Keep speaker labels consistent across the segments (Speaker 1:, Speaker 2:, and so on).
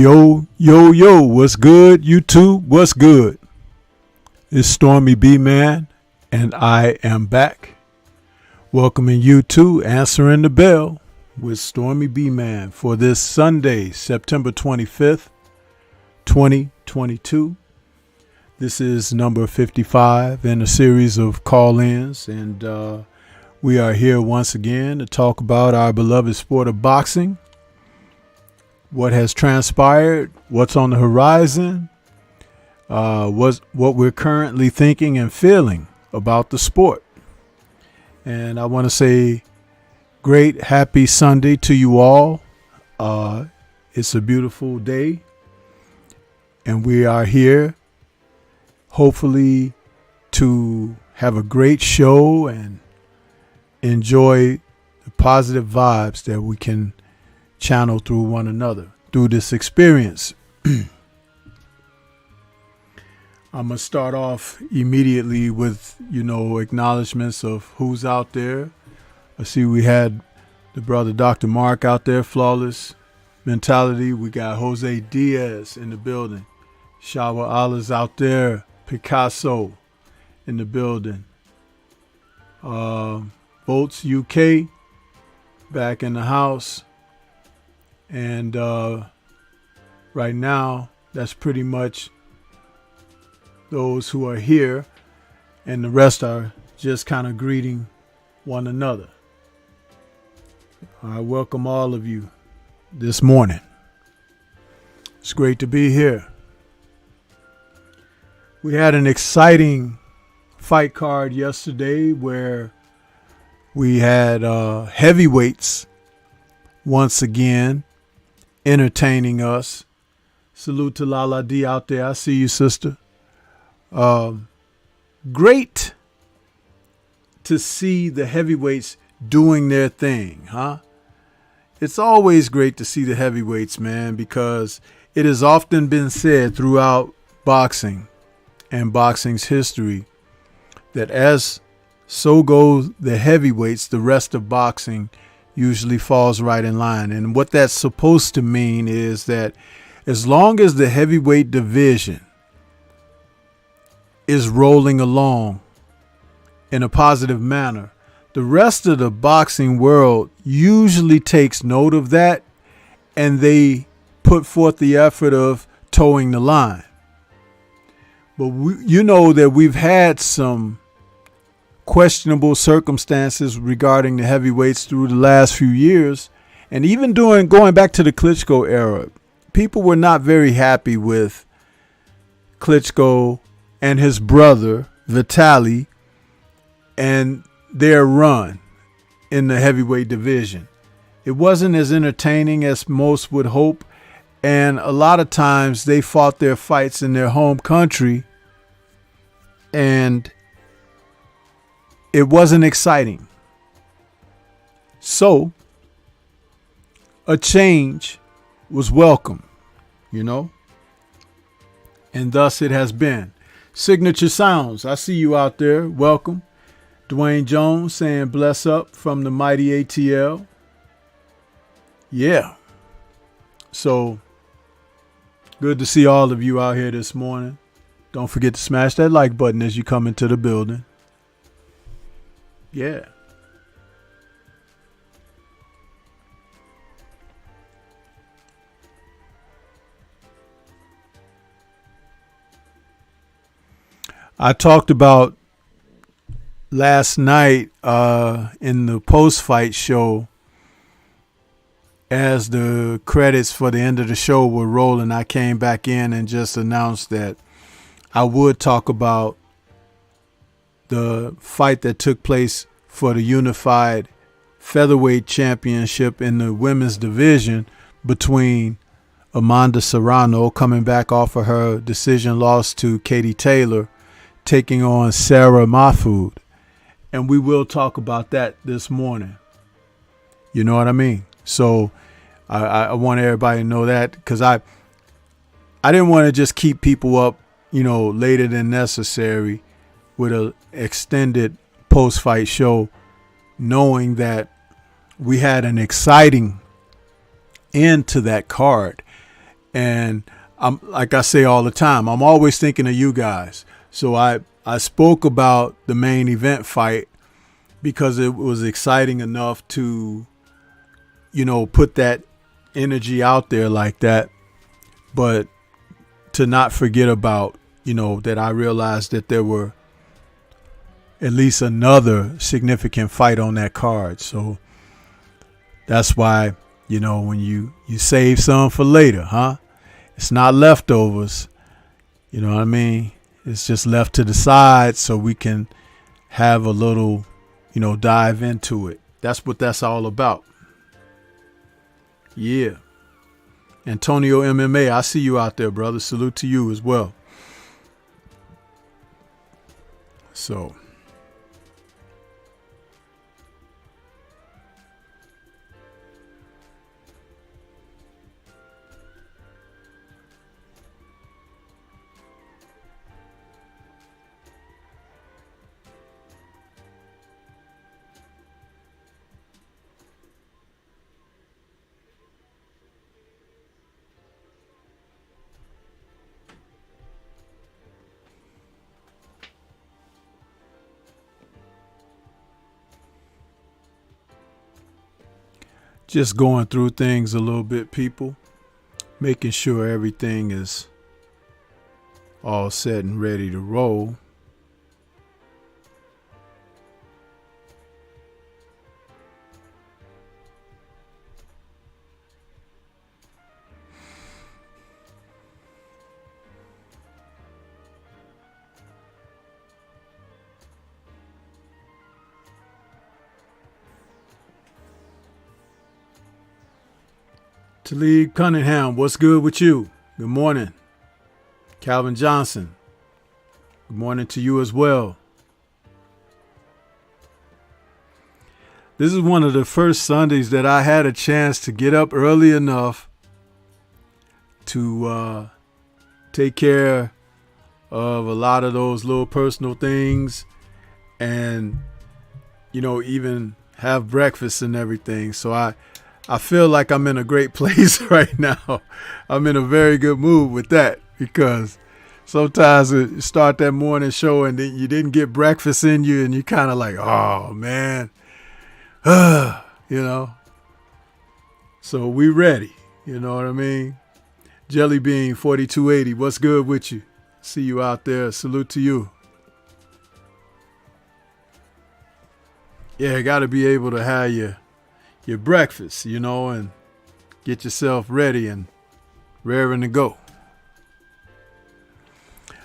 Speaker 1: Yo, what's good, YouTube? What's good? It's Stormybman, and I am back. Welcoming you to Answering the Bell with Stormybman for this Sunday, September 25th, 2022. This is number 55 in a series of call-ins, and we are here once again to talk about our beloved sport of boxing. What has transpired, what's on the horizon, what we're currently thinking and feeling about the sport. And I want to say great, happy Sunday to you all. It's a beautiful day, and we are here hopefully to have a great show and enjoy the positive vibes that we can channel through one another through this experience. I'm gonna start off immediately with acknowledgments of who's out there. I see we had the brother Dr. Mark out there, Flawless Mentality. We got Jose Diaz in the building. Shawa Allah's out there. Picasso in the building. Bolts UK back in the house. And right now, that's pretty much those who are here, and the rest are just kind of greeting one another. I welcome all of you this morning. It's great to be here. We had an exciting fight card yesterday where we had heavyweights once again entertaining us. Salute to Lala D out there. I see you, sister. Great to see the heavyweights doing their thing, huh? It's always great to see the heavyweights, man, because it has often been said throughout boxing and boxing's history that as so goes the heavyweights, the rest of boxing usually falls right in line. And what that's supposed to mean is that as long as the heavyweight division is rolling along in a positive manner, the rest of the boxing world usually takes note of that, and they put forth the effort of towing the line. But you know that we've had some questionable circumstances regarding the heavyweights through the last few years. And even going back to the Klitschko era, people were not very happy with Klitschko and his brother, Vitaly, and their run in the heavyweight division. It wasn't as entertaining as most would hope. And a lot of times they fought their fights in their home country, and it wasn't exciting. So a change was welcome, and thus it has been. Signature Sounds, I see you out there. Welcome. Dwayne Jones saying bless up from the mighty ATL. Yeah. So good to see all of you out here this morning. Don't forget to smash that like button as you come into the building. Yeah. I talked about last night in the post-fight show, as the credits for the end of the show were rolling, I came back in and just announced that I would talk about the fight that took place for the unified featherweight championship in the women's division between Amanda Serrano, coming back off of her decision loss to Katie Taylor, taking on Sarah Mahfoud. And we will talk about that this morning. You know what I mean? So I want everybody to know that, because I didn't want to just keep people up, later than necessary with an extended post-fight show, knowing that we had an exciting end to that card. And I'm, like I say all the time, I'm always thinking of you guys. So I spoke about the main event fight because it was exciting enough to, put that energy out there like that. But to not forget about, that I realized that there were at least another significant fight on that card. So that's why, when you save some for later, huh? It's not leftovers. You know what I mean? It's just left to the side so we can have a little, dive into it. That's what that's all about. Yeah. Antonio MMA, I see you out there, brother. Salute to you as well. So. Just going through things a little bit, people. Making sure everything is all set and ready to roll. Talib Cunningham, what's good with you? Good morning. Calvin Johnson, good morning to you as well. This is one of the first Sundays that I had a chance to get up early enough to take care of a lot of those little personal things and, even have breakfast and everything. So I feel like I'm in a great place right now. I'm in a very good mood with that because sometimes you start that morning show and then you didn't get breakfast in you and you kind of like, oh, man, So we ready. You know what I mean? Jelly Bean 4280, what's good with you? See you out there. Salute to you. Yeah, got to be able to have your breakfast, and get yourself ready and raring to go.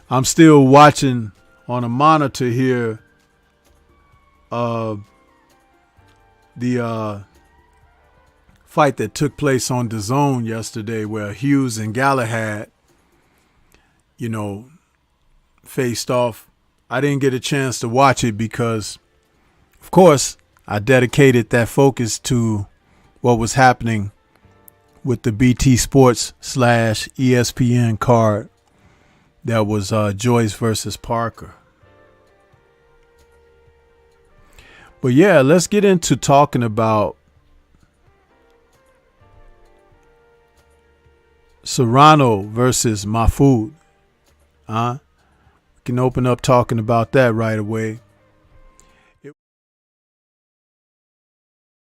Speaker 1: I'm still watching on a monitor here the fight that took place on DAZN yesterday where Hughes and Galahad, faced off. I didn't get a chance to watch it because, of course, I dedicated that focus to what was happening with the BT Sports / ESPN card that was Joyce versus Parker. But yeah, let's get into talking about Serrano versus Mahfoud. We can open up talking about that right away.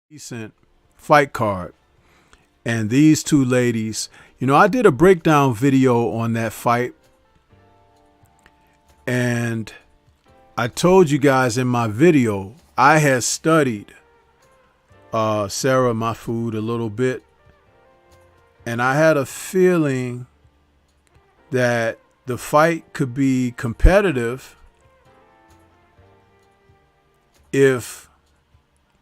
Speaker 1: Decent fight card. And these two ladies, I did a breakdown video on that fight. And I told you guys in my video, I had studied Sarah Mahfoud a little bit. And I had a feeling that the fight could be competitive if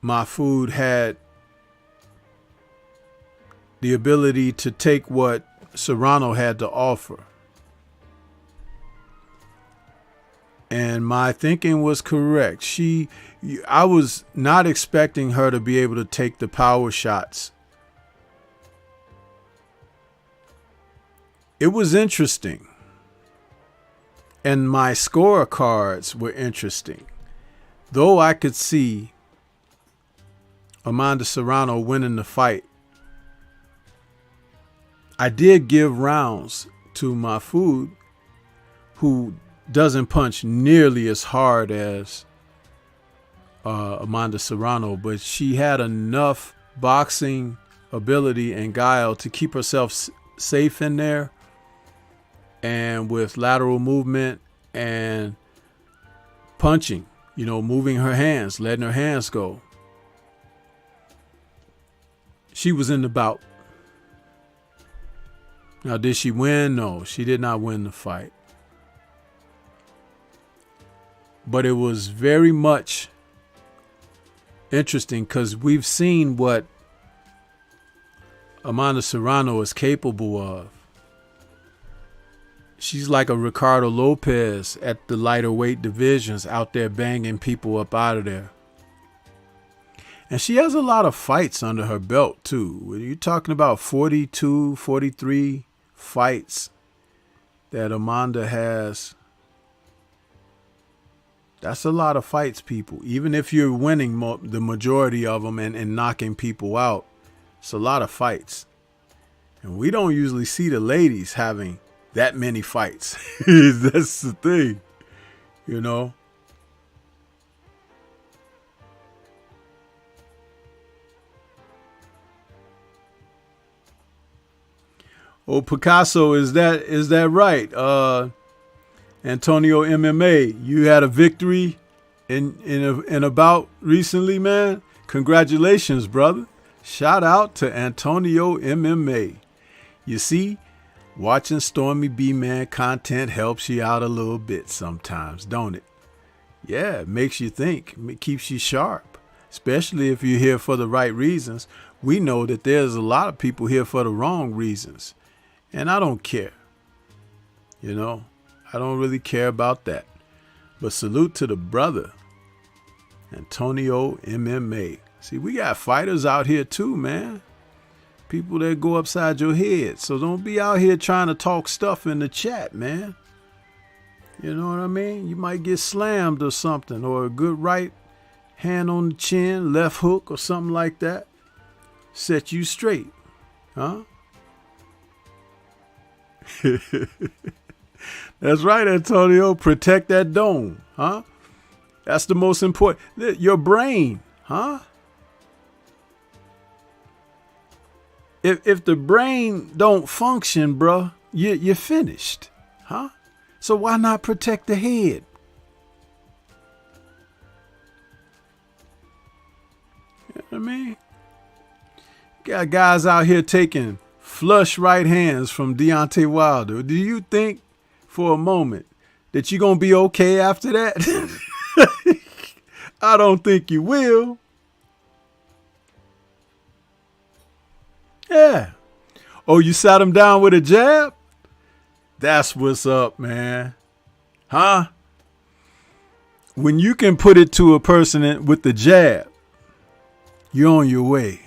Speaker 1: Mahfoud had the ability to take what Serrano had to offer. And my thinking was correct. I was not expecting her to be able to take the power shots. It was interesting. And my scorecards were interesting. Though I could see Amanda Serrano winning the fight, I did give rounds to my food, who doesn't punch nearly as hard as Amanda Serrano, but she had enough boxing ability and guile to keep herself safe in there, and with lateral movement and punching, moving her hands, letting her hands go. She was in the bout. Now, did she win? No, she did not win the fight. But it was very much interesting because we've seen what Amanda Serrano is capable of. She's like a Ricardo Lopez at the lighter weight divisions, out there banging people up out of there. And she has a lot of fights under her belt, too. You're talking about 42, 43 fights that Amanda has. That's a lot of fights, people. Even if you're winning the majority of them and knocking people out, it's a lot of fights. And we don't usually see the ladies having that many fights. That's the thing, Oh, Picasso, is that right? Antonio MMA, you had a victory in a bout recently, man. Congratulations, brother. Shout out to Antonio MMA. You see, watching Stormybman content helps you out a little bit sometimes, don't it? Yeah, it makes you think. It keeps you sharp, especially if you're here for the right reasons. We know that there's a lot of people here for the wrong reasons. And I don't care. I don't really care about that. But salute to the brother, Antonio MMA. See, we got fighters out here too, man. People that go upside your head. So don't be out here trying to talk stuff in the chat, man. You know what I mean? You might get slammed or something, or a good right hand on the chin, left hook or something like that. Set you straight. Huh? That's right, Antonio. Protect that dome, huh? That's the most important. Your brain, huh? If the brain don't function, bro, you're finished, huh? So why not protect the head? You know what I mean? Got guys out here taking flush right hands from Deontay Wilder. Do you think for a moment that you're going to be okay after that? I don't think you will. Yeah. Oh, you sat him down with a jab? That's what's up, man. Huh? When you can put it to a person with the jab, you're on your way.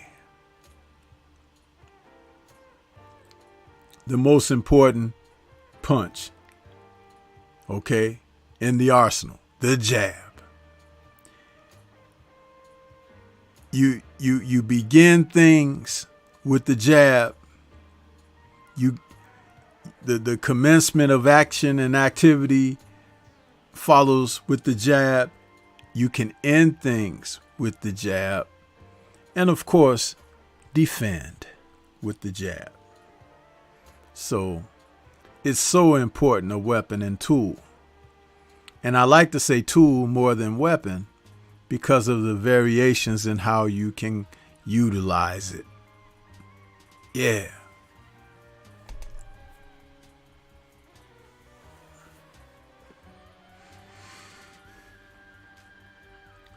Speaker 1: The most important punch, okay, in the arsenal, the jab. You begin things with the jab. The commencement of action and activity follows with the jab. You can end things with the jab, and of course, defend with the jab. So it's so important, a weapon and tool. And I like to say tool more than weapon because of the variations in how you can utilize it. Yeah.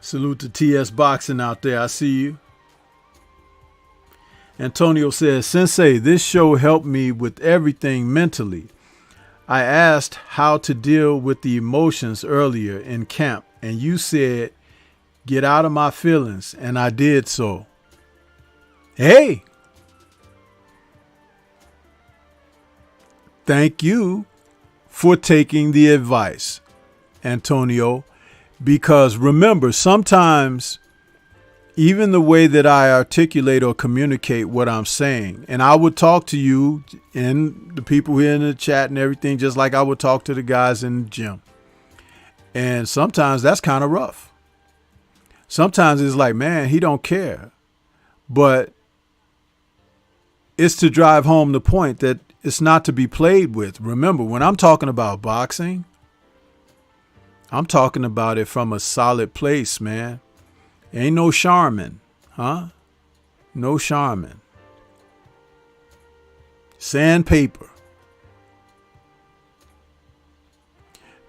Speaker 1: Salute to TS Boxing out there. I see you. Antonio says, Sensei, this show helped me with everything mentally. I asked how to deal with the emotions earlier in camp, and you said, get out of my feelings, and I did so. Hey! Thank you for taking the advice, Antonio, because remember, sometimes even the way that I articulate or communicate what I'm saying. And I would talk to you and the people here in the chat and everything, just like I would talk to the guys in the gym. And sometimes that's kind of rough. Sometimes it's like, man, he don't care. But it's to drive home the point that it's not to be played with. Remember, when I'm talking about boxing, I'm talking about it from a solid place, man. Ain't no Charmin, huh? No Charmin. Sandpaper.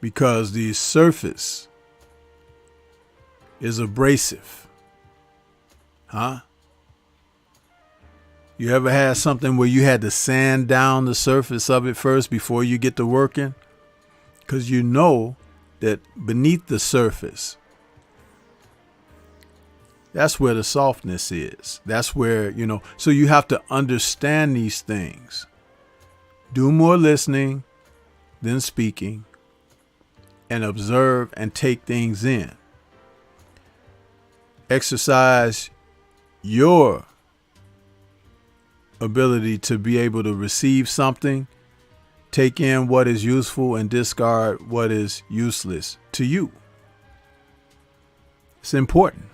Speaker 1: Because the surface is abrasive, huh? You ever had something where you had to sand down the surface of it first before you get to working? Because you know that beneath the surface, that's where the softness is. That's where, so you have to understand these things. Do more listening than speaking, and observe and take things in. Exercise your ability to be able to receive something, take in what is useful, and discard what is useless to you. It's important.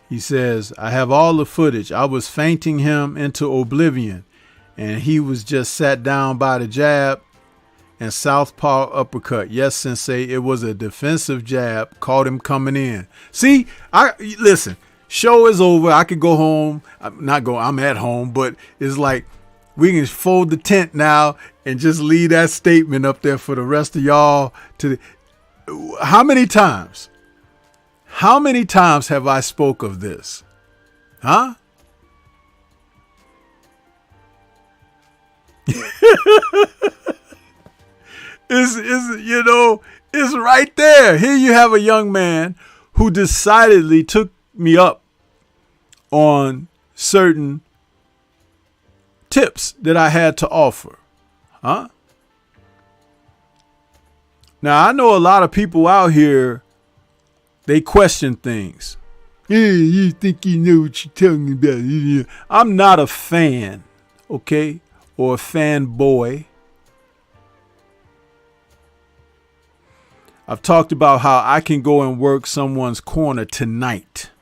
Speaker 1: He says, I have all the footage. I was fainting him into oblivion, and he was just sat down by the jab and southpaw uppercut. Yes, sensei, it was a defensive jab. Caught him coming in. See, listen, show is over. I could go home. I'm at home, but it's like we can fold the tent now and just leave that statement up there for the rest of y'all. How many times have I spoke of this? Huh? It's right there. Here you have a young man who decidedly took me up on certain tips that I had to offer. Huh? Now, I know a lot of people out here, they question things. Hey, you think you know what you're talking about? I'm not a fan, okay, or a fanboy. I've talked about how I can go and work someone's corner tonight.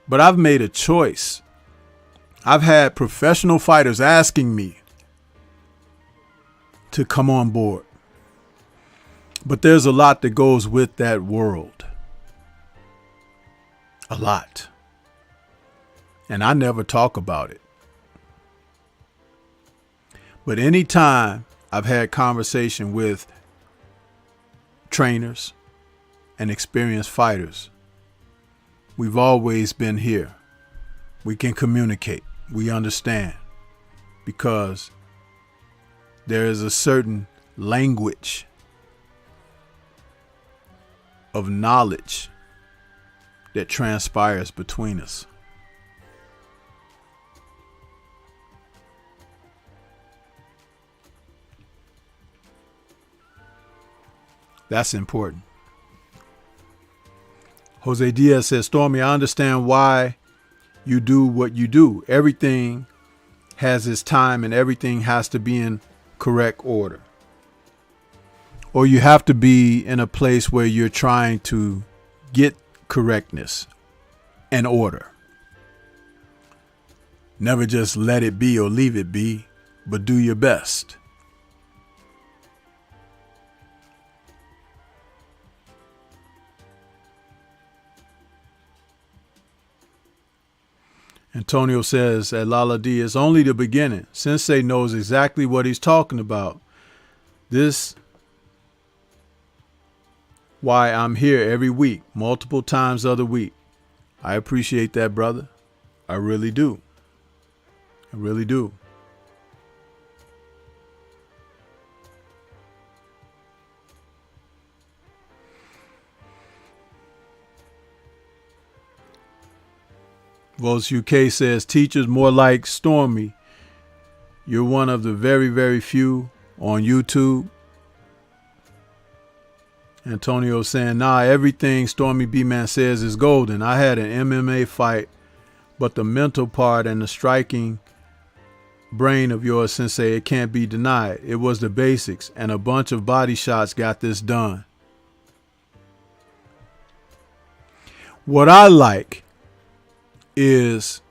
Speaker 1: But I've made a choice. I've had professional fighters asking me to come on board. But there's a lot that goes with that world. A lot. And I never talk about it. But anytime I've had conversation with trainers and experienced fighters, we've always been here. We can communicate. We understand. Because there is a certain language of knowledge that transpires between us. That's important. Jose Diaz says, Stormy, I understand why you do what you do. Everything has its time and everything has to be in correct order. Or you have to be in a place where you're trying to get correctness and order. Never just let it be or leave it be, but do your best. Antonio says at Lala D, it's only the beginning. Sensei knows exactly what he's talking about. This why I'm here every week, multiple times of the week. I appreciate that, brother. I really do. I really do. Vols UK says, teachers more like Stormy. You're one of the very, very few on YouTube. Antonio saying, nah, everything Stormybman says is golden. I had an MMA fight, but the mental part and the striking brain of yours, Sensei, it can't be denied. It was the basics, and a bunch of body shots got this done. What I like is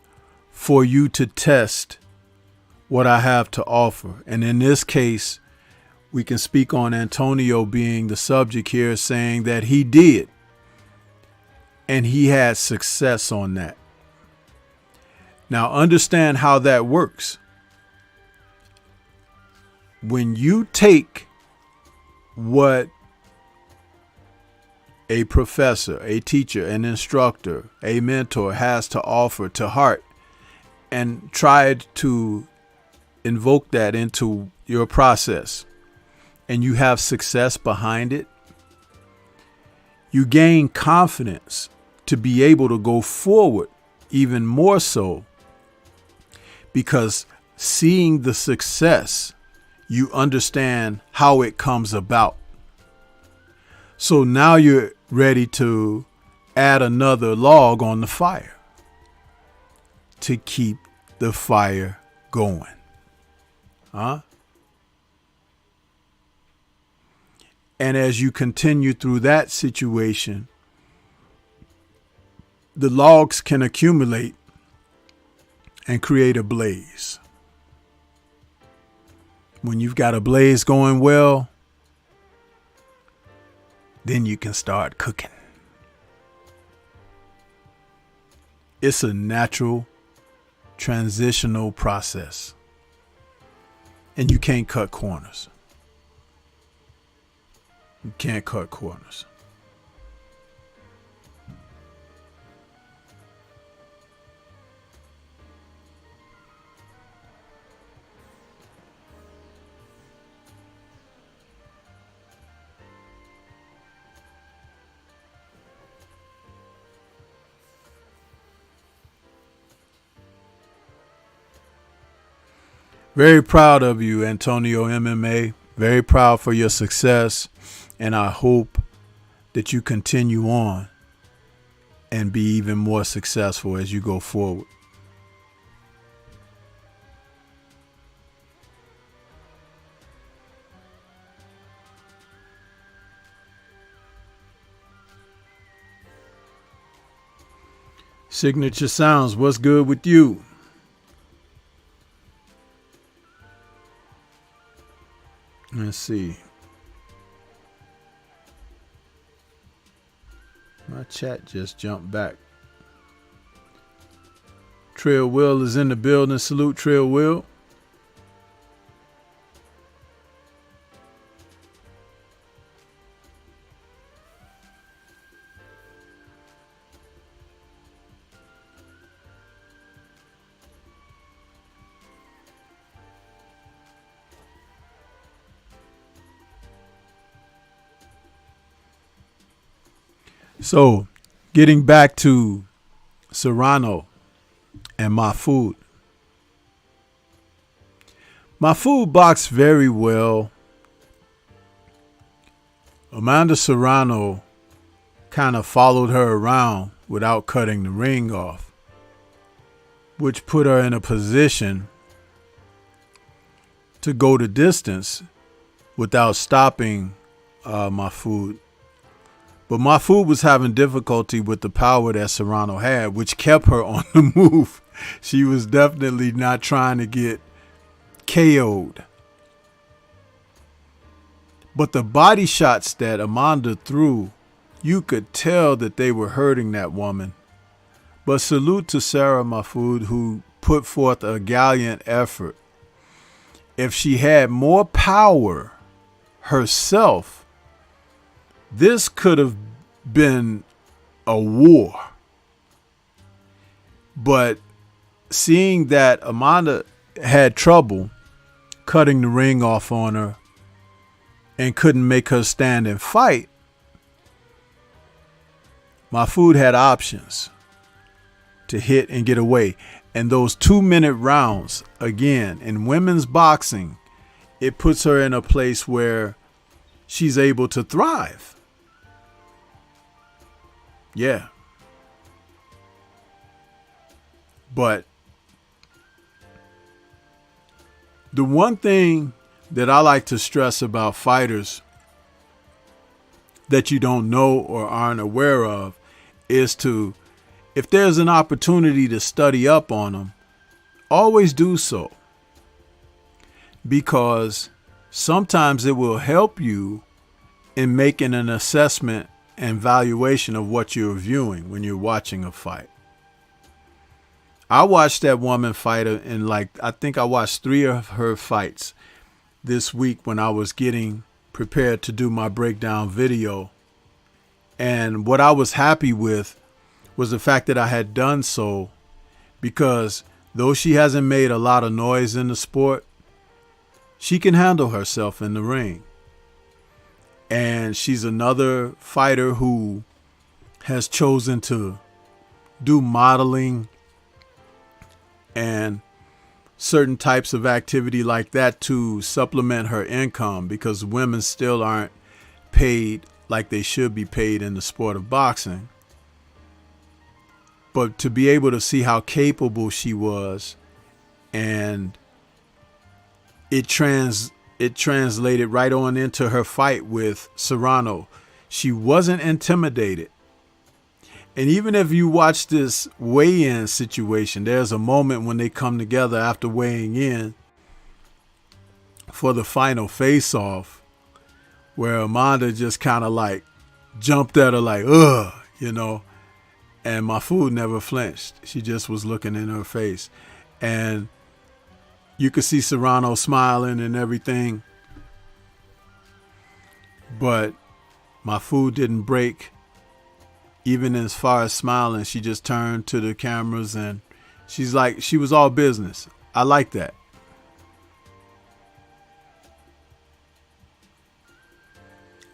Speaker 1: for you to test what I have to offer. And in this case, we can speak on Antonio being the subject here, saying that he did. And he had success on that. Now, understand how that works. When you take what a professor, a teacher, an instructor, a mentor has to offer to heart and try to invoke that into your process, and you have success behind it, you gain confidence to be able to go forward even more so, because seeing the success, you understand how it comes about. So now you're ready to add another log on the fire to keep the fire going. And as you continue through that situation, the logs can accumulate and create a blaze. When you've got a blaze going well, then you can start cooking. It's a natural transitional process. And you can't cut corners. You can't cut corners. Very proud of you, Antonio MMA. Very proud for your success. And I hope that you continue on and be even more successful as you go forward. Signature Sounds, what's good with you? Let's see. My chat just jumped back. Trail Will is in the building. Salute, Trail Will. So, getting back to Serrano and my food. My food boxed very well. Amanda Serrano kind of followed her around without cutting the ring off, which put her in a position to go the distance without stopping my food. But my food was having difficulty with the power that Serrano had, which kept her on the move. She was definitely not trying to get KO'd. But the body shots that Amanda threw, you could tell that they were hurting that woman. But salute to Sarah Mahfood, who put forth a gallant effort. If she had more power herself, this could have been a war. But seeing that Amanda had trouble cutting the ring off on her and couldn't make her stand and fight, Mahfood had options to hit and get away. And those 2-minute rounds, again, in women's boxing, it puts her in a place where she's able to thrive. Yeah. But the one thing that I like to stress about fighters that you don't know or aren't aware of is to, if there's an opportunity to study up on them, always do so. Because sometimes it will help you in making an assessment and valuation of what you're viewing when you're watching a fight. I watched that woman fight in I think I watched 3 of her fights this week when I was getting prepared to do my breakdown video. And what I was happy with was the fact that I had done so, because though she hasn't made a lot of noise in the sport, she can handle herself in the ring. And she's another fighter who has chosen to do modeling and certain types of activity like that to supplement her income, because women still aren't paid like they should be paid in the sport of boxing. But to be able to see how capable she was, and it translated right on into her fight with Serrano. She wasn't intimidated. And even if you watch this weigh-in situation, there's a moment when they come together after weighing in for the final face-off where Amanda just kind of like jumped at her like, ugh, you know, and Mahfoud never flinched. She just was looking in her face. And you could see Serrano smiling and everything. But Mahfoud didn't break. Even as far as smiling, she just turned to the cameras and she's like, she was all business. I like that.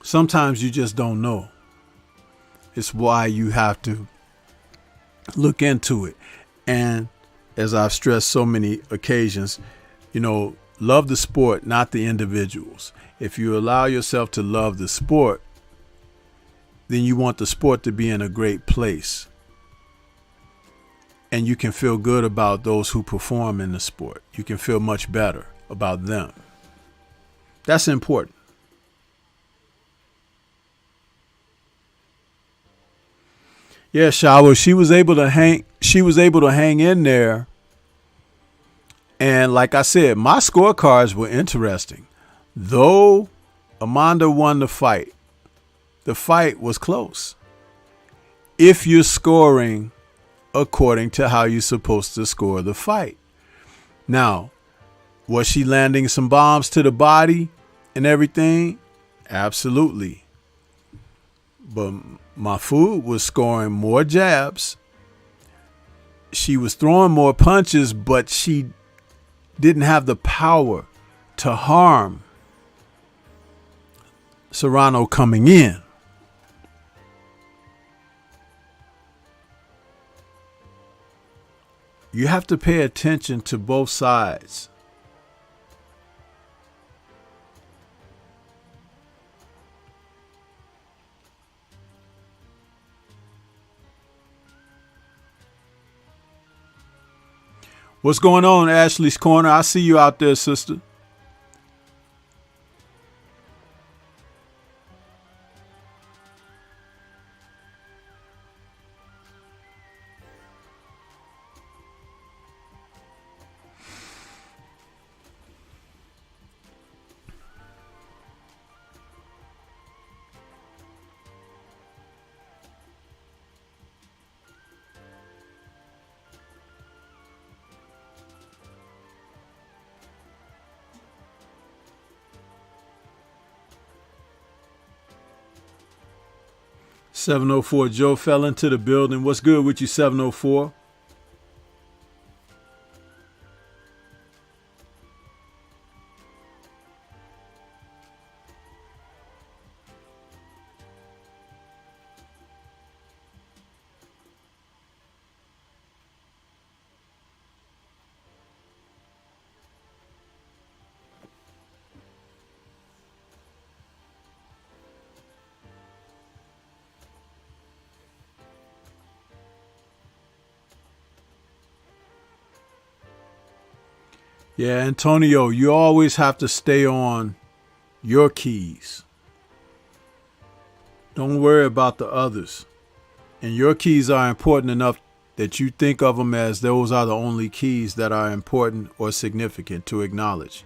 Speaker 1: Sometimes you just don't know. It's why you have to look into it. And as I've stressed so many occasions, you know, love the sport, not the individuals. If you allow yourself to love the sport, then you want the sport to be in a great place. And you can feel good about those who perform in the sport. You can feel much better about them. That's important. Yeah, Shawa, she was able to hang in there. And like I said, my scorecards were interesting. Though Amanda won the fight was close. If you're scoring according to how you're supposed to score the fight. Now, was she landing some bombs to the body and everything? Absolutely. But Mahfoud was scoring more jabs. She was throwing more punches, but she didn't have the power to harm Serrano coming in. You have to pay attention to both sides. What's going on, Ashley's Corner? I see you out there, sister. $704 Joe fell into the building. What's good with you, 704? Yeah, Antonio, you always have to stay on your keys. Don't worry about the others. And your keys are important enough that you think of them as those are the only keys that are important or significant to acknowledge.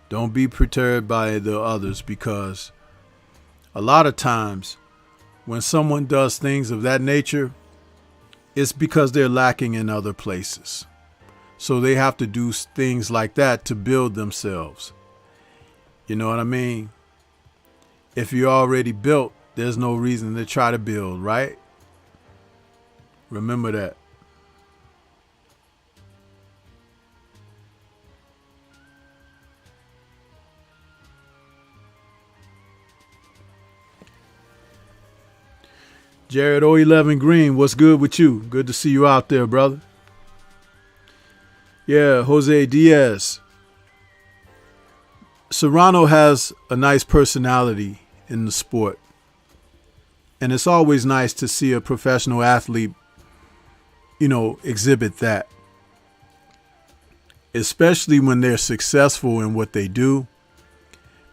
Speaker 1: Don't be perturbed by the others, because a lot of times when someone does things of that nature, it's because they're lacking in other places. So they have to do things like that to build themselves. You know what I mean? If you're already built, there's no reason to try to build, right? Remember that. Jared 011 Green, what's good with you? Good to see you out there, brother. Yeah, Jose Diaz. Serrano has a nice personality in the sport. And it's always nice to see a professional athlete, exhibit that. Especially when they're successful in what they do,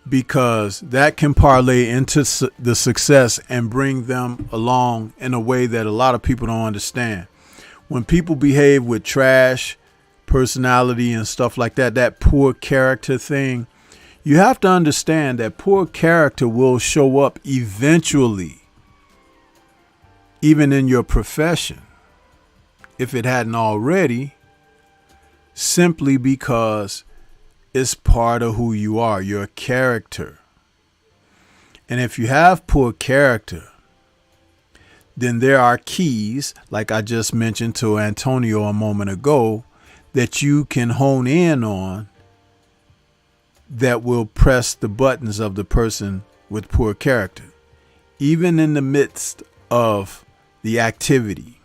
Speaker 1: because that can parlay into the success and bring them along in a way that a lot of people don't understand. When people behave with trash personality and stuff like that, that poor character thing, you have to understand that poor character will show up eventually, even in your profession, if it hadn't already, simply because it's part of who you are, your character. And if you have poor character, then there are keys, like I just mentioned to Antonio a moment ago, that you can hone in on that will press the buttons of the person with poor character, even in the midst of the activity.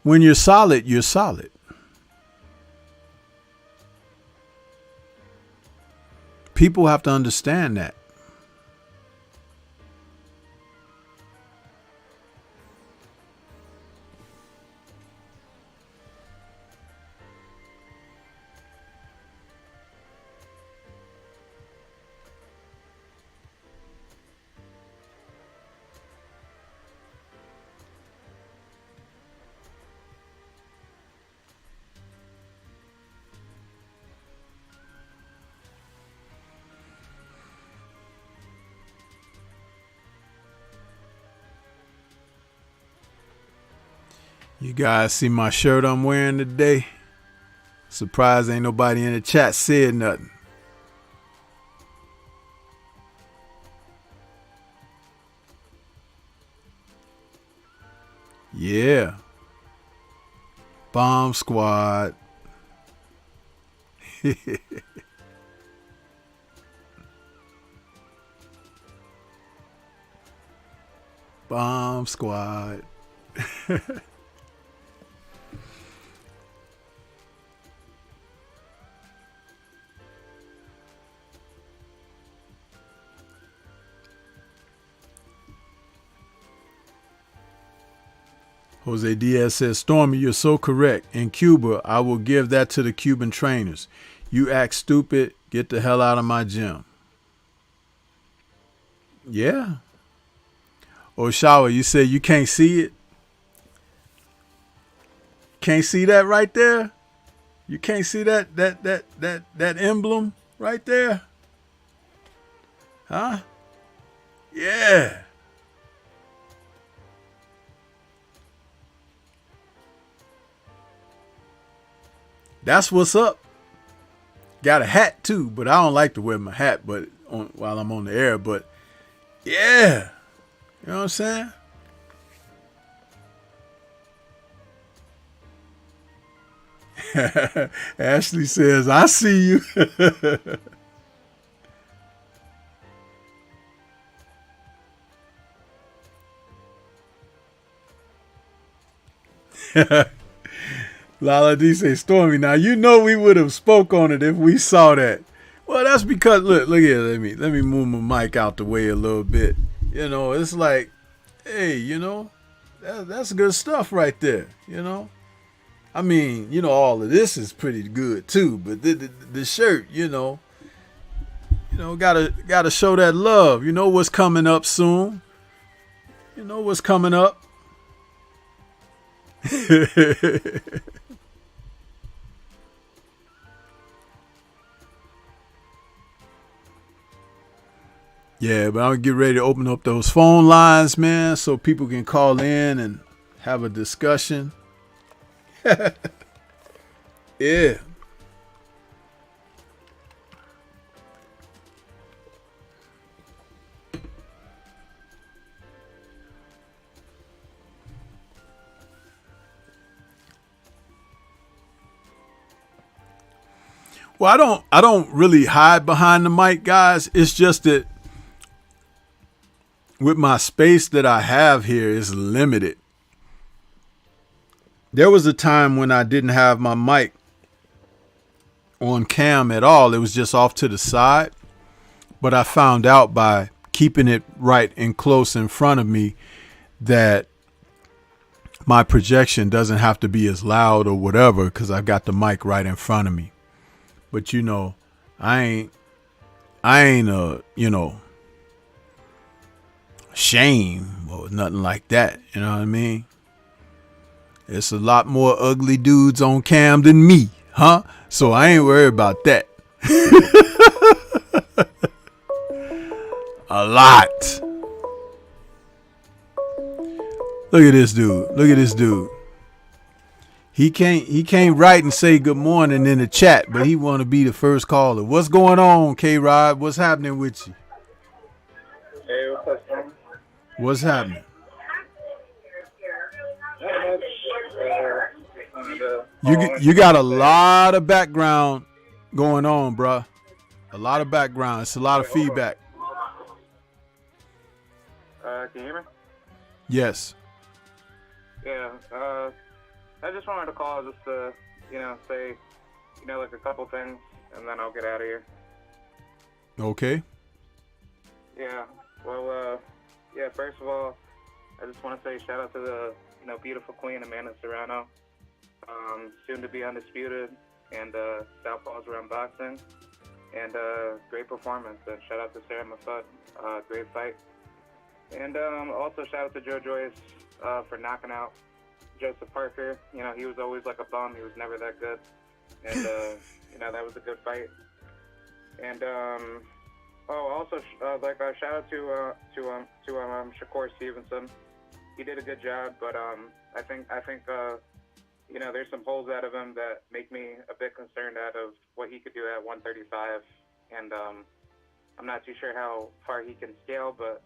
Speaker 1: When you're solid, you're solid. People have to understand that. You guys see my shirt I'm wearing today? Surprised ain't nobody in the chat said nothing. Yeah. Bomb Squad. Bomb Squad. Jose Diaz says, Stormy, you're so correct. In Cuba, I will give that to the Cuban trainers. You act stupid, get the hell out of my gym. Yeah. Oshawa, you said you can't see it? Can't see that right there? You can't see that emblem right there? Huh? Yeah. That's what's up. Got a hat too, but I don't like to wear my hat while I'm on the air. But yeah, you know what I'm saying? Ashley says, I see you. Lala D say, Stormy, now you know we would have spoke on it if we saw that. Well, that's because look here, let me move my mic out the way a little bit. You know, it's like, hey, That's good stuff right there, you know. I mean, you know, all of this is pretty good too, but the shirt, you know, gotta show that love. You know what's coming up soon. You know what's coming up. Yeah, but I'm gonna get ready to open up those phone lines, man, so people can call in and have a discussion. Yeah. Well, I don't really hide behind the mic, guys. It's just that with my space that I have here is limited. There was a time when I didn't have my mic on cam at all. It was just off to the side. But I found out by keeping it right and close in front of me that my projection doesn't have to be as loud or whatever because I've got the mic right in front of me. But you know, I ain't you know, shame or nothing like that. You know what I mean? It's a lot more ugly dudes on cam than me, huh? So I ain't worried about that. A lot. Look at this dude. Look at this dude. He can't write and say good morning in the chat, but he want to be the first caller. What's going on, K-Rod? What's happening with you?
Speaker 2: Hey, what's up, man?
Speaker 1: What's happening? You got a lot of background going on, bruh. A lot of background. It's a lot of feedback.
Speaker 2: Can you hear me?
Speaker 1: Yes.
Speaker 2: Yeah. I just wanted to call just to, say, like a couple things, and then I'll get out of here.
Speaker 1: Okay.
Speaker 2: Yeah. Well, first of all, I just want to say shout out to the, beautiful queen, Amanda Serrano. Soon to be undisputed, and Southpaws around boxing, and great performance. And shout out to Sarah Mafut, great fight. And also shout out to Joe Joyce for knocking out Joseph Parker. He was always like a bum. He was never that good. And, that was a good fight. And, also, shout out to Shakur Stevenson. He did a good job, but I think there's some pulls out of him that make me a bit concerned out of what he could do at 135. And I'm not too sure how far he can scale, but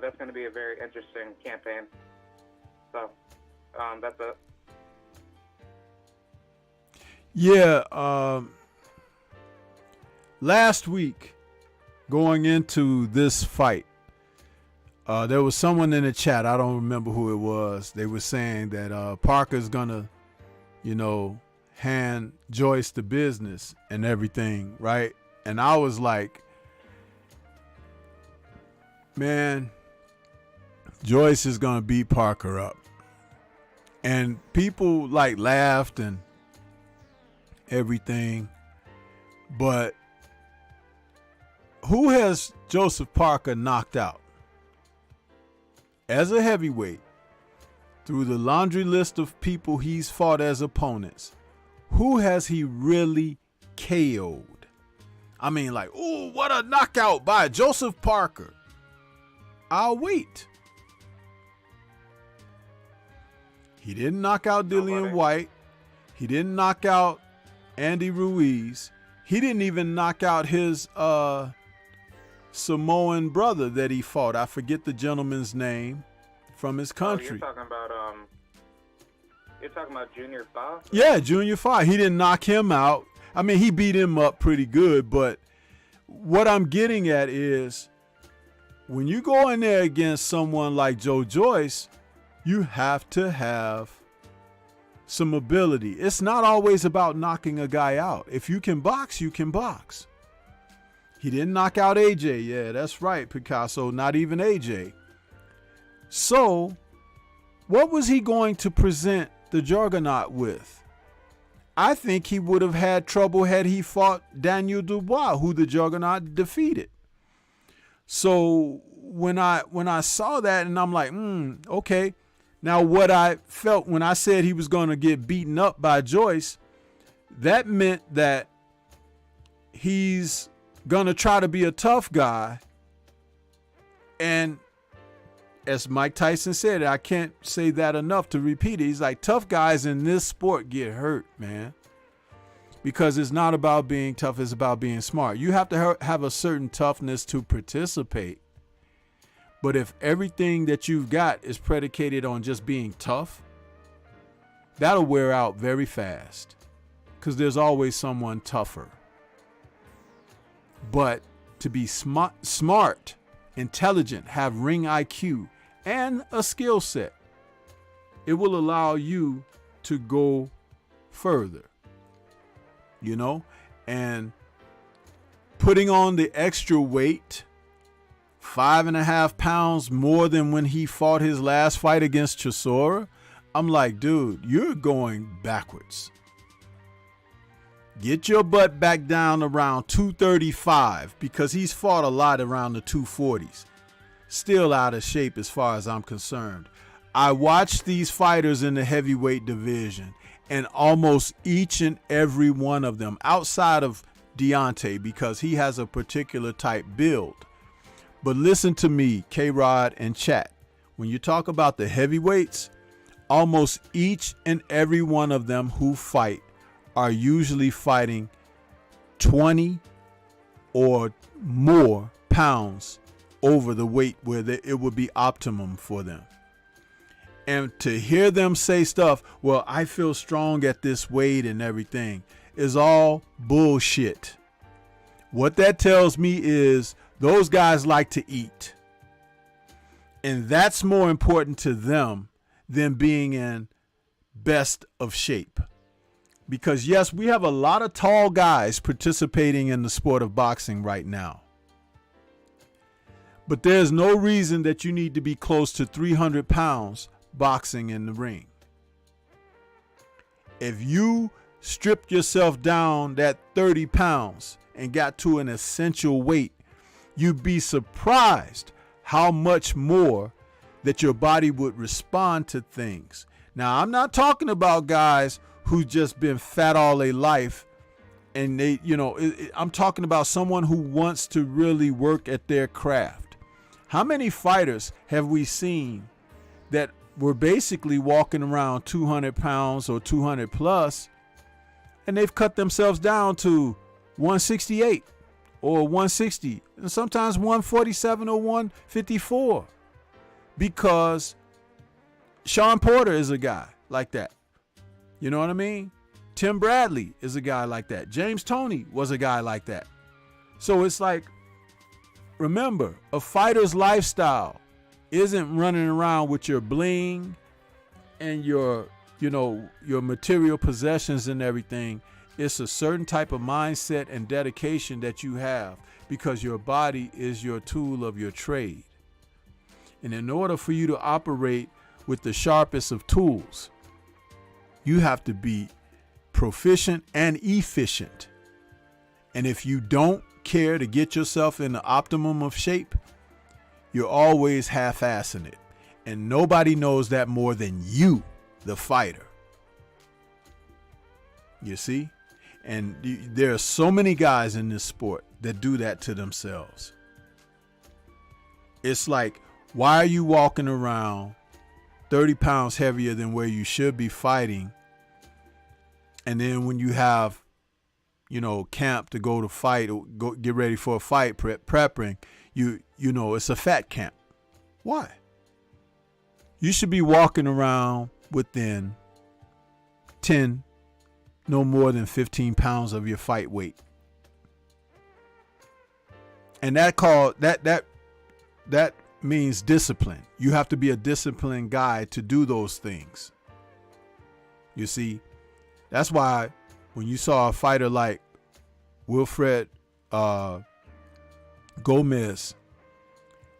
Speaker 2: that's going to be a very interesting campaign. So, that's it.
Speaker 1: Yeah, last week, going into this fight, there was someone in the chat, I don't remember who it was, they were saying that Parker's gonna, hand Joyce the business and everything, right? And I was like, man, Joyce is gonna beat Parker up. And people laughed and everything, but who has Joseph Parker knocked out as a heavyweight through the laundry list of people he's fought as opponents? Who has he really KO'd? I mean, ooh, what a knockout by Joseph Parker. I'll wait. He didn't knock out Dillian White. He didn't knock out Andy Ruiz. He didn't even knock out his Samoan brother that he fought. I forget the gentleman's name from his country.
Speaker 2: You're talking about Junior Fa?
Speaker 1: Yeah, Junior Fa. He didn't knock him out. I mean, he beat him up pretty good, but what I'm getting at is when you go in there against someone like Joe Joyce, you have to have some ability. It's not always about knocking a guy out. If you can box, you can box. He didn't knock out AJ. Yeah, that's right, Picasso. Not even AJ. So what was he going to present the Juggernaut with? I think he would have had trouble had he fought Daniel Dubois, who the Juggernaut defeated. So when I saw that, and I'm like, okay. Now what I felt when I said he was going to get beaten up by Joyce, that meant that he's going to try to be a tough guy. And as Mike Tyson said, I can't say that enough to repeat it. He's like, tough guys in this sport get hurt, man. Because it's not about being tough, it's about being smart. You have to have a certain toughness to participate. But if everything that you've got is predicated on just being tough, that'll wear out very fast. Because there's always someone tougher. But to be smart, intelligent, have ring IQ, and a skill set, it will allow you to go further. You know, and putting on the extra weight, 5.5 pounds more than when he fought his last fight against Chisora. I'm like, dude, you're going backwards. Get your butt back down around 235 because he's fought a lot around the 240s. Still out of shape as far as I'm concerned. I watched these fighters in the heavyweight division, and almost each and every one of them, outside of Deontay, because he has a particular type build. But listen to me, K-Rod and chat. When you talk about the heavyweights, almost each and every one of them who fight are usually fighting 20 or more pounds over the weight where it would be optimum for them. And to hear them say stuff, well, I feel strong at this weight and everything, is all bullshit. What that tells me is those guys like to eat. And that's more important to them than being in best of shape. Because yes, we have a lot of tall guys participating in the sport of boxing right now. But there's no reason that you need to be close to 300 pounds boxing in the ring. If you stripped yourself down that 30 pounds and got to an essential weight, you'd be surprised how much more that your body would respond to things. Now, I'm not talking about guys who've just been fat all their life and they, I'm talking about someone who wants to really work at their craft. How many fighters have we seen that were basically walking around 200 pounds or 200 plus, and they've cut themselves down to 168 or 160 and sometimes 147 or 154? Because Sean Porter is a guy like that. You know what I mean? Tim Bradley is a guy like that. James Toney was a guy like that. So it's like, remember, a fighter's lifestyle isn't running around with your bling and your material possessions and everything. It's a certain type of mindset and dedication that you have because your body is your tool of your trade. And in order for you to operate with the sharpest of tools, you have to be proficient and efficient. And if you don't care to get yourself in the optimum of shape, you're always half-assing it. And nobody knows that more than you, the fighter. You see? And there are so many guys in this sport that do that to themselves. It's like, why are you walking around 30 pounds heavier than where you should be fighting? And then when you have, camp to go to fight or go get ready for a fight, prepping, it's a fat camp. Why? You should be walking around within 10, no more than 15 pounds of your fight weight. And that means discipline. You have to be a disciplined guy to do those things. You see, that's why when you saw a fighter like Wilfred Gomez,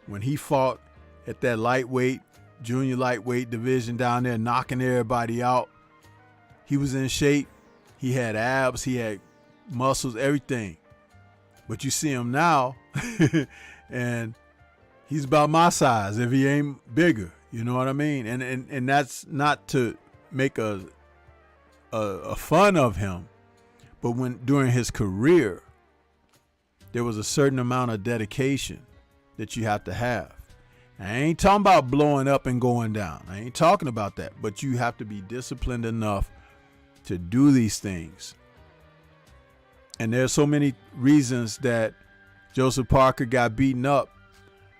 Speaker 1: when he fought at that lightweight junior lightweight division down there, knocking everybody out. He was in shape. He had abs. He had muscles, everything. But you see him now, and he's about my size if he ain't bigger. You know what I mean? And that's not to make a fun of him, but during his career, there was a certain amount of dedication that you have to have. I ain't talking about blowing up and going down. I ain't talking about that. But you have to be disciplined enough to do these things. And there's so many reasons that Joseph Parker got beaten up.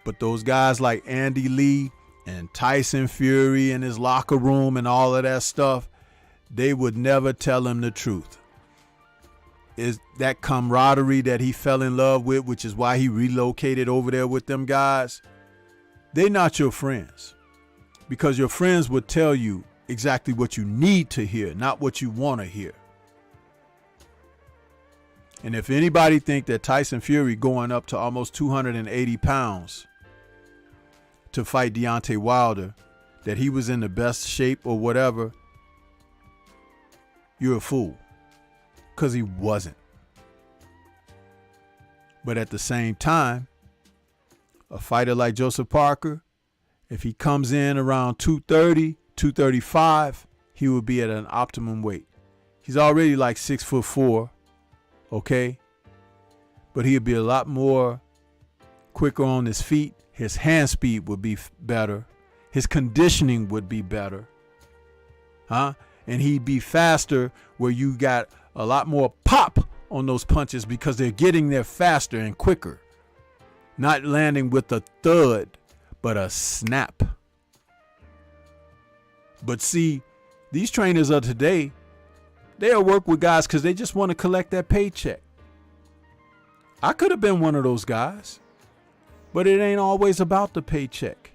Speaker 1: But those guys like Andy Lee and Tyson Fury in his locker room and all of that stuff, they would never tell him the truth. Is that camaraderie that he fell in love with, which is why he relocated over there with them guys. They're not your friends, because your friends would tell you exactly what you need to hear, not what you want to hear. And if anybody think that Tyson Fury going up to almost 280 pounds to fight Deontay Wilder, that he was in the best shape or whatever, you're a fool. Because he wasn't. But at the same time, a fighter like Joseph Parker, if he comes in around 230, 235, he would be at an optimum weight. He's already like 6'4", okay? But he'd be a lot more quicker on his feet. His hand speed would be better. His conditioning would be better. And he'd be faster, where you got a lot more pop on those punches because they're getting there faster and quicker. Not landing with a thud, but a snap. But see, these trainers of today, they'll work with guys because they just want to collect that paycheck. I could have been one of those guys, but it ain't always about the paycheck.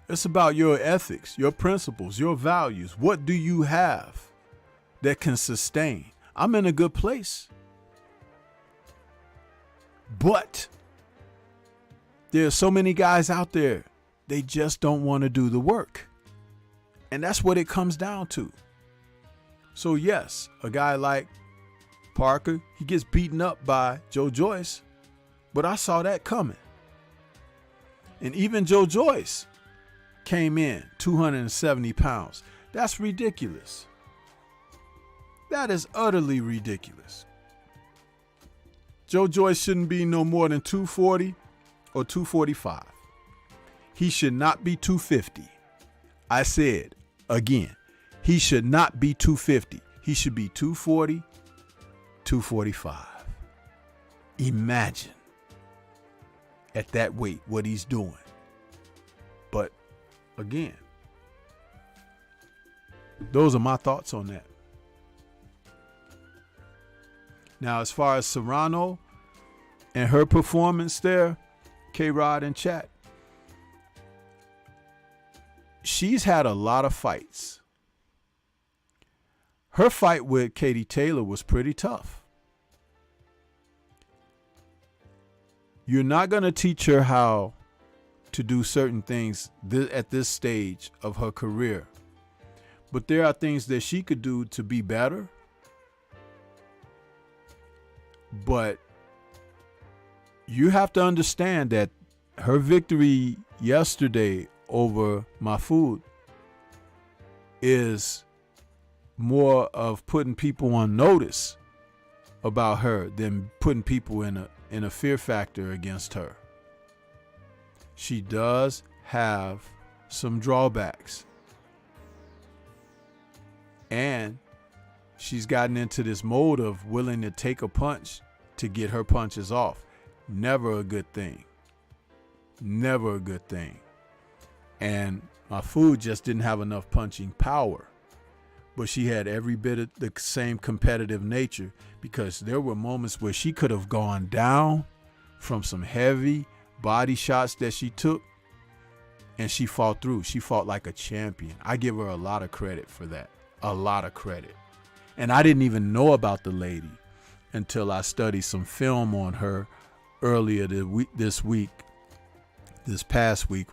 Speaker 1: It's about your ethics, your principles, your values. What do you have that can sustain? I'm in a good place. But there are so many guys out there, they just don't want to do the work. And that's what it comes down to. So yes, a guy like Parker, he gets beaten up by Joe Joyce, but I saw that coming. And even Joe Joyce came in 270 pounds. That's ridiculous. That is utterly ridiculous. Joe Joyce shouldn't be no more than 240 or 245. He should not be 250. I said again, he should not be 250. He should be 240, 245. Imagine at that weight what he's doing. But again, those are my thoughts on that. Now, as far as Serrano and her performance there, K-Rod and chat, she's had a lot of fights. Her fight with Katie Taylor was pretty tough. You're not going to teach her how to do certain things at this stage of her career. But there are things that she could do to be better. But you have to understand that her victory yesterday over Mahfoud is more of putting people on notice about her than putting people in a fear factor against her. She does have some drawbacks. And she's gotten into this mode of willing to take a punch to get her punches off. Never a good thing. Never a good thing. And Mahfoud just didn't have enough punching power. But she had every bit of the same competitive nature, because there were moments where she could have gone down from some heavy body shots that she took, and she fought through. She fought like a champion. I give her a lot of credit for that. A lot of credit. And I didn't even know about the lady until I studied some film on her earlier this past week,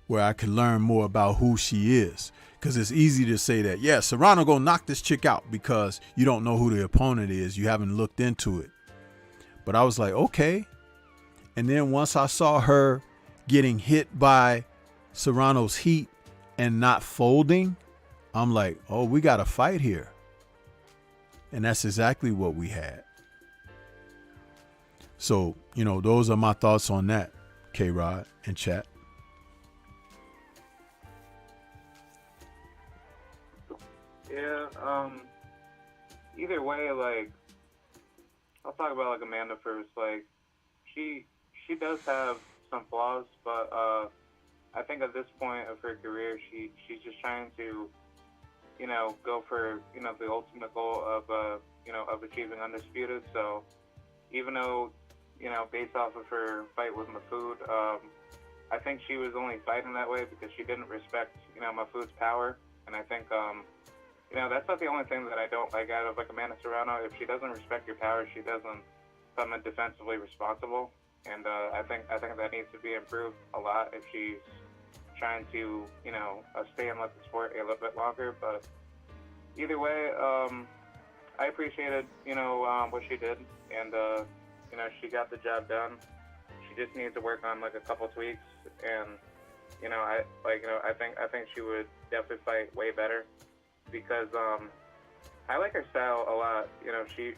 Speaker 1: where I can learn more about who she is. Because it's easy to say that, yeah, Serrano gonna knock this chick out because you don't know who the opponent is. You haven't looked into it. But I was like, okay. And then once I saw her getting hit by Serrano's heat and not folding, I'm like, oh, we got a fight here. And that's exactly what we had. So, those are my thoughts on that, K-Rod and chat.
Speaker 2: Yeah, either way, like, I'll talk about, like, Amanda first. Like, she does have some flaws, but I think at this point of her career, she's just trying to, go for, the ultimate goal of achieving undisputed. So even though, based off of her fight with Mahfoud, I think she was only fighting that way because she didn't respect, Mahfoud's power. And I think, that's not the only thing that I don't like out of, like, Amanda Serrano. If she doesn't respect your power, she doesn't come in defensively responsible. And I think that needs to be improved a lot if she's trying to, stay in the sport a little bit longer. But either way, I appreciated, what she did, and she got the job done. She just needs to work on, like, a couple tweaks, and I think she would definitely fight way better because I like her style a lot. She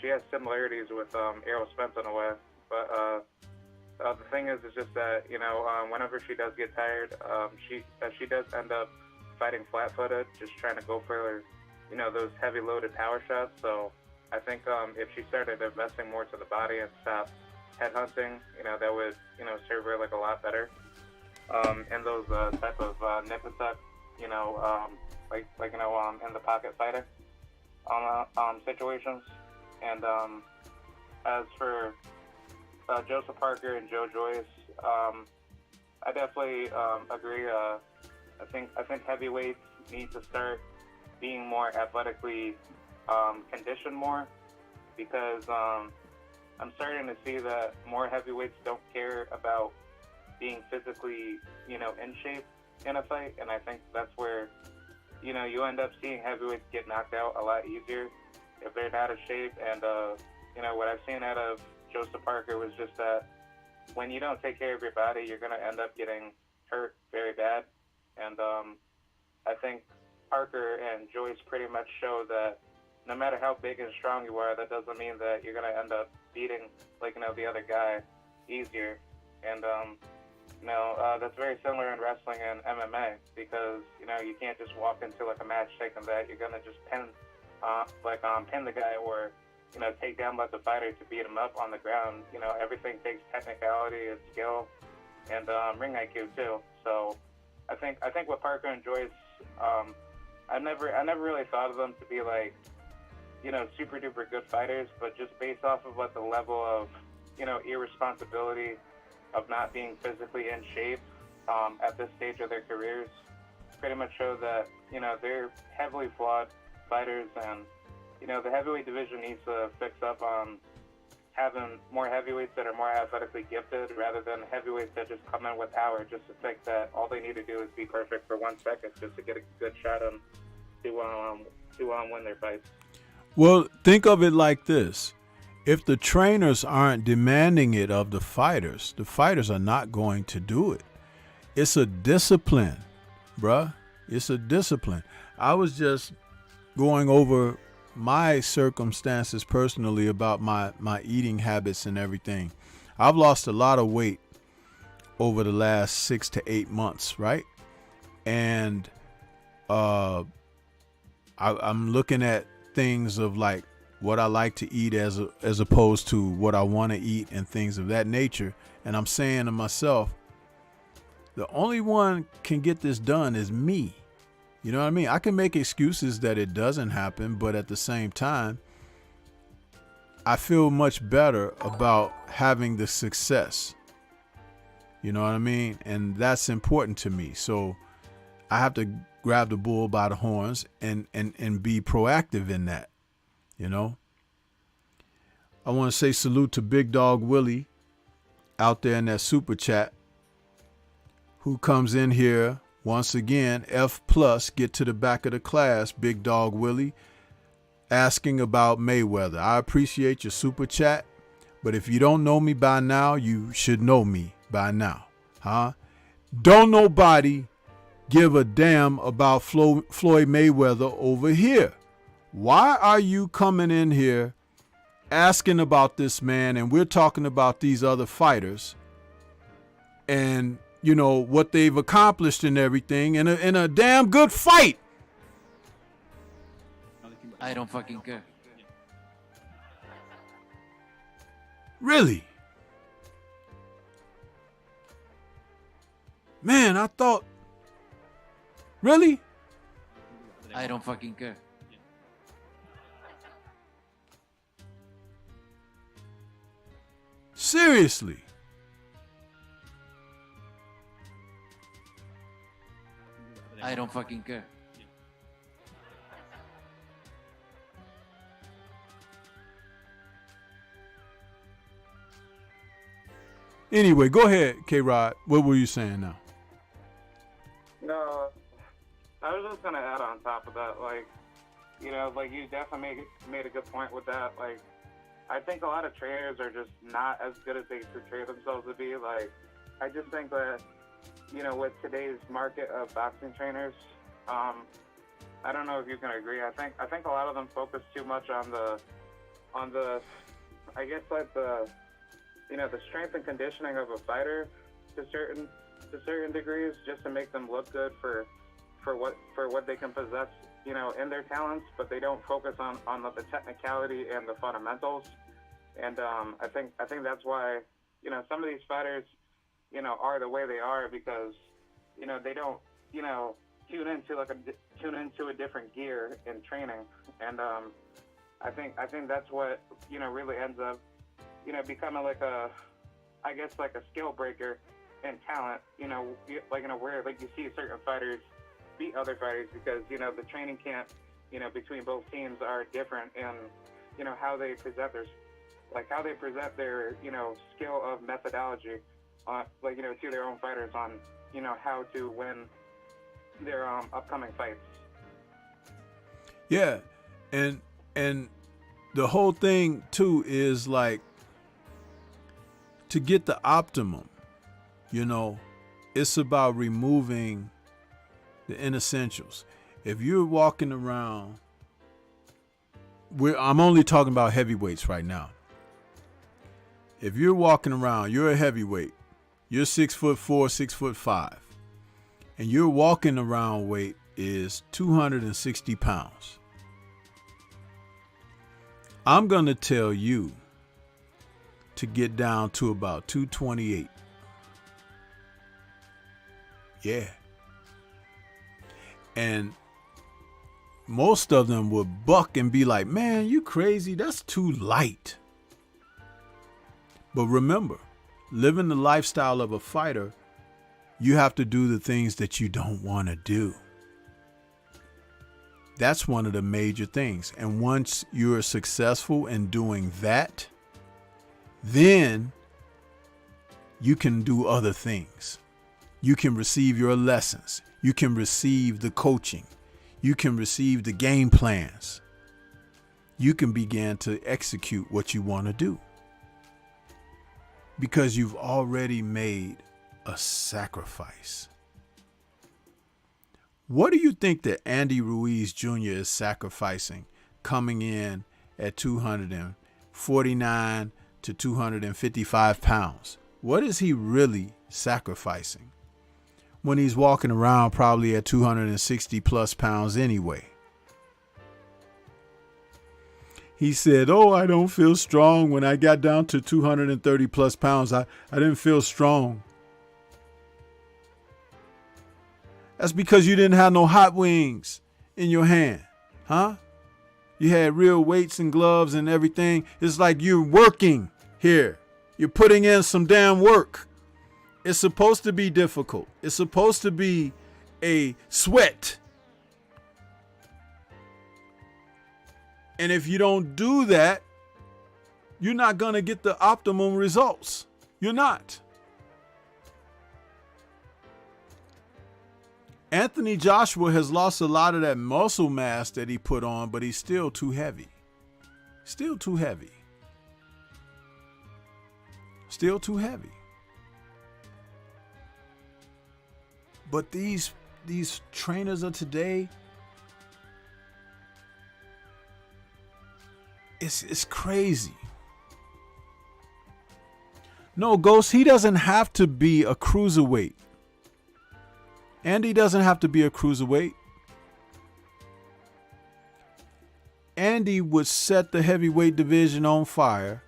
Speaker 2: has similarities with Errol Spence in a way, but the thing is just that whenever she does get tired, she does end up fighting flat-footed, just trying to go for those heavy loaded power shots. So I think if she started investing more to the body and stopped headhunting, that would serve her like a lot better. And those type of nip and tuck, in the pocket fighting situations. And as for Joseph Parker and Joe Joyce, I definitely agree. I think heavyweights need to start being more athletically conditioned more, because I'm starting to see that more heavyweights don't care about being physically, in shape in a fight, and I think that's where, you end up seeing heavyweights get knocked out a lot easier if they're not in shape. And what I've seen out of Joseph Parker was just that when you don't take care of your body, you're going to end up getting hurt very bad. And I think Parker and Joyce pretty much show that no matter how big and strong you are, that doesn't mean that you're going to end up beating, the other guy easier. And, that's very similar in wrestling and MMA, because, you can't just walk into, a match thinking that you're going to just pin the guy or, take down the fighter to beat him up on the ground. Everything takes technicality and skill and ring IQ too. So I think with Parker and Joyce, I never really thought of them to be super duper good fighters, but just based off of the level of irresponsibility of not being physically in shape at this stage of their careers, pretty much show that they're heavily flawed fighters. And the heavyweight division needs to fix up on having more heavyweights that are more athletically gifted rather than heavyweights that just come in with power just to think that all they need to do is be perfect for 1 second just to get a good shot on to win their fights.
Speaker 1: Well, think of it like this. If the trainers aren't demanding it of the fighters are not going to do it. It's a discipline, bruh. It's a discipline. I was just going over my circumstances personally about my eating habits and everything. I've lost a lot of weight over the last 6 to 8 months, right? And I'm looking at things of what I like to eat as opposed to what I want to eat and things of that nature. And I'm saying to myself, the only one can get this done is me. You know what I mean? I can make excuses that it doesn't happen, but at the same time, I feel much better about having the success. You know what I mean? And that's important to me. So I have to grab the bull by the horns and be proactive in that. I want to say salute to Big Dog Willie out there in that super chat, who comes in here once again, F plus, get to the back of the class, Big Dog Willie, asking about Mayweather. I appreciate your super chat, but if you don't know me by now, you should know me by now. Huh? Don't nobody give a damn about Floyd Mayweather over here. Why are you coming in here asking about this man, and we're talking about these other fighters and, you know, what they've accomplished and everything in a damn good fight?
Speaker 3: I don't fucking care.
Speaker 1: Really? Man, I thought... Really?
Speaker 3: I don't fucking care.
Speaker 1: Seriously?
Speaker 3: I don't fucking care.
Speaker 1: Anyway, go ahead, K-Rod. What were you saying now?
Speaker 2: No, I was just gonna add on top of that, like, you know, like you definitely made a good point with that. Like, I think a lot of trainers are just not as good as they portray themselves to be. Like, I just think that, you know, with today's market of boxing trainers, I don't know if you can agree. I think a lot of them focus too much on the, I guess like the, you know, the strength and conditioning of a fighter to certain degrees, just to make them look good for what they can possess, you know, in their talents, but they don't focus on the technicality and the fundamentals. And I think that's why, you know, some of these fighters, you know, are the way they are because, you know, they don't, you know, tune into a different gear in training. And I think that's what, you know, really ends up, you know, becoming like a skill breaker in talent, you know, like in a where like you see certain fighters beat other fighters because, you know, the training camp, you know, between both teams are different in, you know, how they present their, you know, skill of methodology, like, you know, to their own fighters on, you know, how to win their upcoming fights.
Speaker 1: Yeah, and the whole thing too is like to get the optimum, you know, it's about removing the inessentials. If you're walking around, I'm only talking about heavyweights right now. If you're walking around, you're a heavyweight, you're 6'4", 6'5", and your walking around weight is 260 pounds. I'm going to tell you to get down to about 228. Yeah. And most of them would buck and be like, man, you crazy. That's too light. But remember, living the lifestyle of a fighter, you have to do the things that you don't want to do. That's one of the major things. And once you're successful in doing that, then you can do other things. You can receive your lessons. You can receive the coaching. You can receive the game plans. You can begin to execute what you want to do because you've already made a sacrifice. What do you think that Andy Ruiz Jr. is sacrificing coming in at 249 to 255 pounds? What is he really sacrificing when he's walking around probably at 260 plus pounds anyway? He said, oh, I don't feel strong. When I got down to 230 plus pounds, I didn't feel strong. That's because you didn't have no hot wings in your hand, huh? You had real weights and gloves and everything. It's like you're working here. You're putting in some damn work. It's supposed to be difficult. It's supposed to be a sweat. And if you don't do that, you're not going to get the optimum results. You're not. Anthony Joshua has lost a lot of that muscle mass that he put on, but he's still too heavy. Still too heavy. Still too heavy. But these trainers of today, it's crazy. No, Ghost, he doesn't have to be a cruiserweight. Andy doesn't have to be a cruiserweight. Andy would set the heavyweight division on fire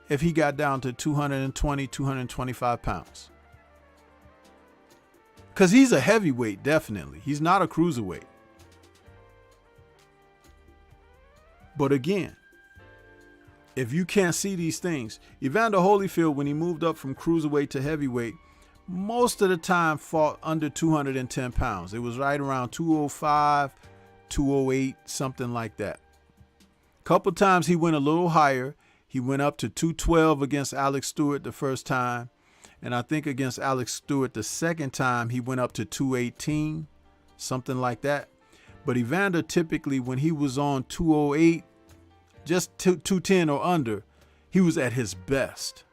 Speaker 1: if he got down to 220, 225 pounds. Because he's a heavyweight, definitely. He's not a cruiserweight. But again, if you can't see these things, Evander Holyfield, when he moved up from cruiserweight to heavyweight, most of the time fought under 210 pounds. It was right around 205, 208, something like that. Couple times he went a little higher. He went up to 212 against Alex Stewart the first time. And I think against Alex Stewart the second time, he went up to 218, something like that. But Evander typically, when he was on 208, just 210 or under, he was at his best.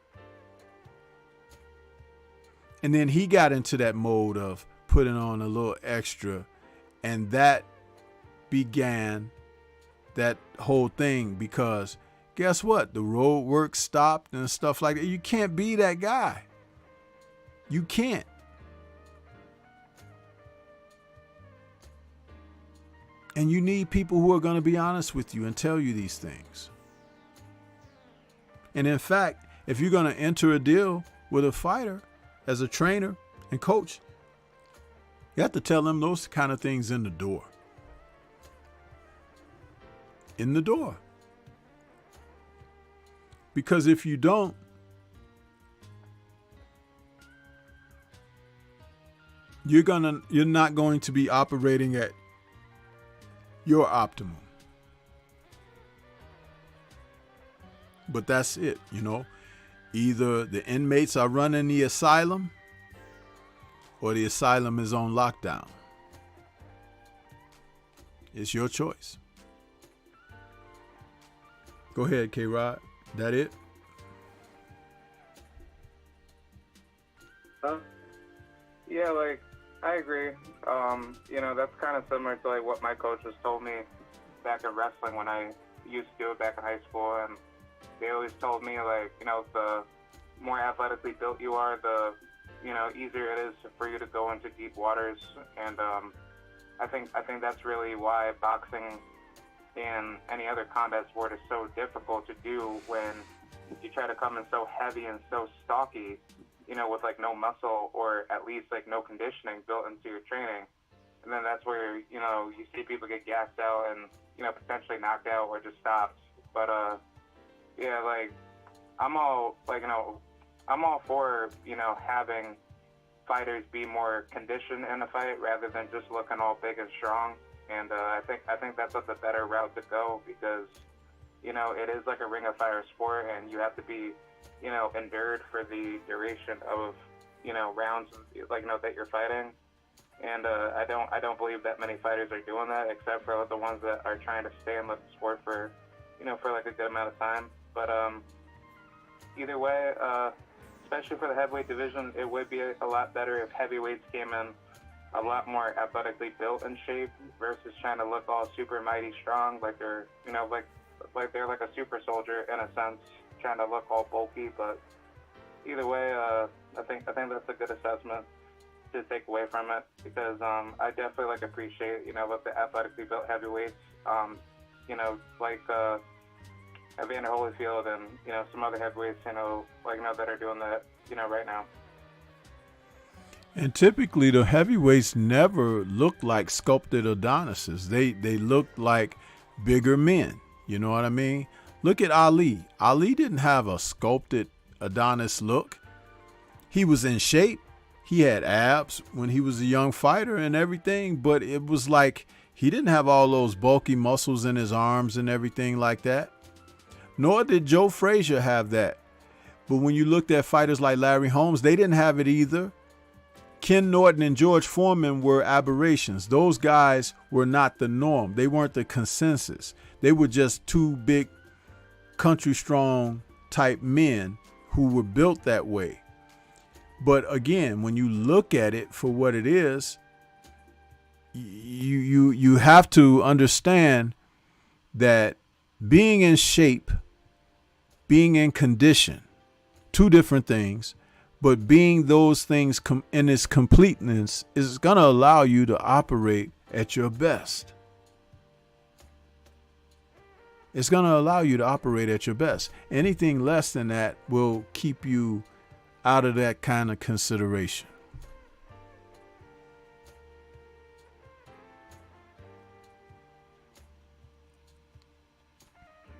Speaker 1: And then he got into that mode of putting on a little extra. And that began that whole thing, because guess what? The road work stopped and stuff like that. You can't be that guy. You can't. And you need people who are going to be honest with you and tell you these things. And in fact, if you're going to enter a deal with a fighter as a trainer and coach, you have to tell them those kind of things in the door. In the door. Because if you don't, you're not going to be operating at your optimum. But that's it, you know. Either the inmates are running the asylum or the asylum is on lockdown. It's your choice. Go ahead, K-Rod. That it?
Speaker 2: Yeah, like, I agree. You know, that's kind of similar to like what my coaches told me back in wrestling when I used to do it back in high school. And they always told me, like, you know, the more athletically built you are, the, you know, easier it is for you to go into deep waters. And I think that's really why boxing and any other combat sport is so difficult to do when you try to come in so heavy and so stocky, you know, with like no muscle or at least like no conditioning built into your training. And then that's where, you know, you see people get gassed out and, you know, potentially knocked out or just stopped. But, yeah, like, I'm all for, you know, having fighters be more conditioned in a fight rather than just looking all big and strong. And I think that's the better route to go, because, you know, it is like a ring of fire sport, and you have to be, you know, endured for the duration of, you know, rounds, like, you know, that you're fighting. And I don't believe that many fighters are doing that, except for the ones that are trying to stay in the sport for, you know, for like a good amount of time. But either way, especially for the heavyweight division, it would be a lot better if heavyweights came in a lot more athletically built and shape versus trying to look all super mighty strong, like they're, you know, like they're like a super soldier in a sense, trying to look all bulky. But either way, I think that's a good assessment to take away from it, because I definitely like appreciate, you know, with the athletically built heavyweights, you know, like Evander Holyfield and, you know, some other heavyweights, you know, like, you know, that are doing that, you know, right now.
Speaker 1: And typically the heavyweights never look like sculpted Adonises. They look like bigger men. You know what I mean? Look at Ali. Ali didn't have a sculpted Adonis look. He was in shape. He had abs when he was a young fighter and everything, but it was like he didn't have all those bulky muscles in his arms and everything like that. Nor did Joe Frazier have that. But when you looked at fighters like Larry Holmes, they didn't have it either. Ken Norton and George Foreman were aberrations. Those guys were not the norm. They weren't the consensus. They were just two big country strong type men who were built that way. But again, when you look at it for what it is, you have to understand that being in shape, being in condition, two different things, but being those things in its completeness is going to allow you to operate at your best. It's going to allow you to operate at your best. Anything less than that will keep you out of that kind of consideration.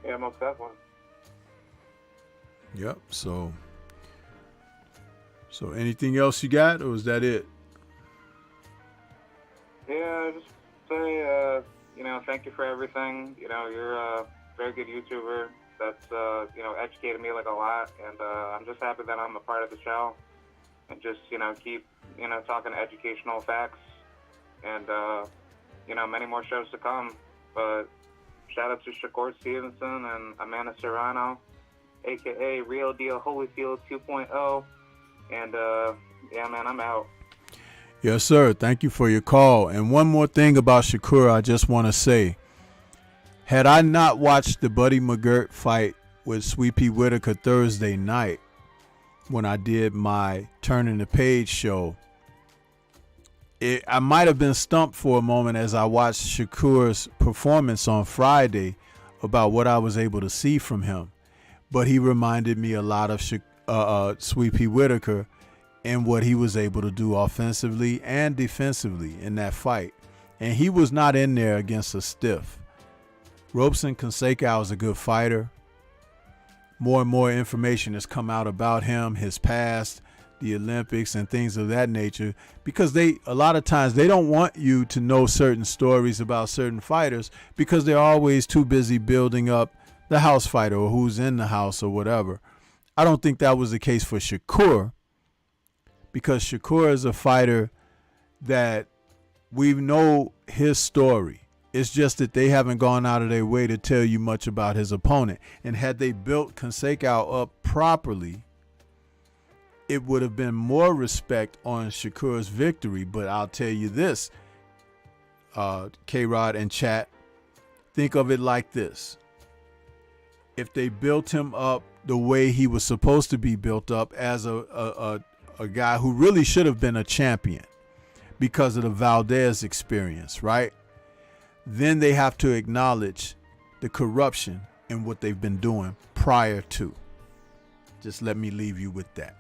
Speaker 2: Yeah, most definitely.
Speaker 1: Yep. So anything else you got, or is that it?
Speaker 2: Yeah, just say, thank you for everything. You're a very good YouTuber that's, educated me like a lot, and I'm just happy that I'm a part of the show, and just, keep, talking educational facts, and, many more shows to come. But shout out to Shakur Stevenson and Amanda Serrano, a.k.a. Real Deal Holyfield 2.0. And, yeah, man, I'm out.
Speaker 1: Yes, sir. Thank you for your call. And one more thing about Shakur, I just want to say, had I not watched the Buddy McGirt fight with Sweet Pea Whitaker Thursday night when I did my Turning the Page show, I might have been stumped for a moment as I watched Shakur's performance on Friday about what I was able to see from him. But he reminded me a lot of Sweet Pea Whitaker and what he was able to do offensively and defensively in that fight. And he was not in there against a stiff. Robeson Fonseca is a good fighter. More and more information has come out about him, his past, the Olympics, and things of that nature, because a lot of times they don't want you to know certain stories about certain fighters because they're always too busy building up the house fighter or who's in the house or whatever. I don't think that was the case for Shakur, because Shakur is a fighter that we know his story. It's just that they haven't gone out of their way to tell you much about his opponent. And had they built Fonseca up properly, it would have been more respect on Shakur's victory. But I'll tell you this, K-Rod and chat, think of it like this. If they built him up the way he was supposed to be built up as a guy who really should have been a champion because of the Valdez experience, right? Then they have to acknowledge the corruption in what they've been doing prior to. Just let me leave you with that.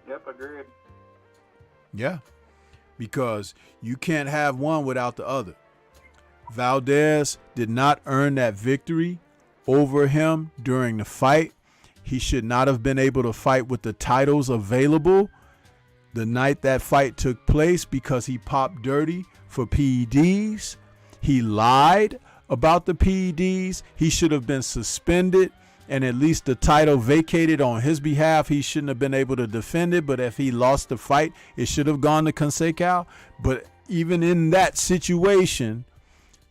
Speaker 2: Yep, agreed.
Speaker 1: Yeah, because you can't have one without the other. Valdez did not earn that victory over him during the fight. He should not have been able to fight with the titles available the night that fight took place because he popped dirty for PEDs. He lied about the PEDs. He should have been suspended and at least the title vacated on his behalf. He shouldn't have been able to defend it, but if he lost the fight, it should have gone to Fonseca. But even in that situation,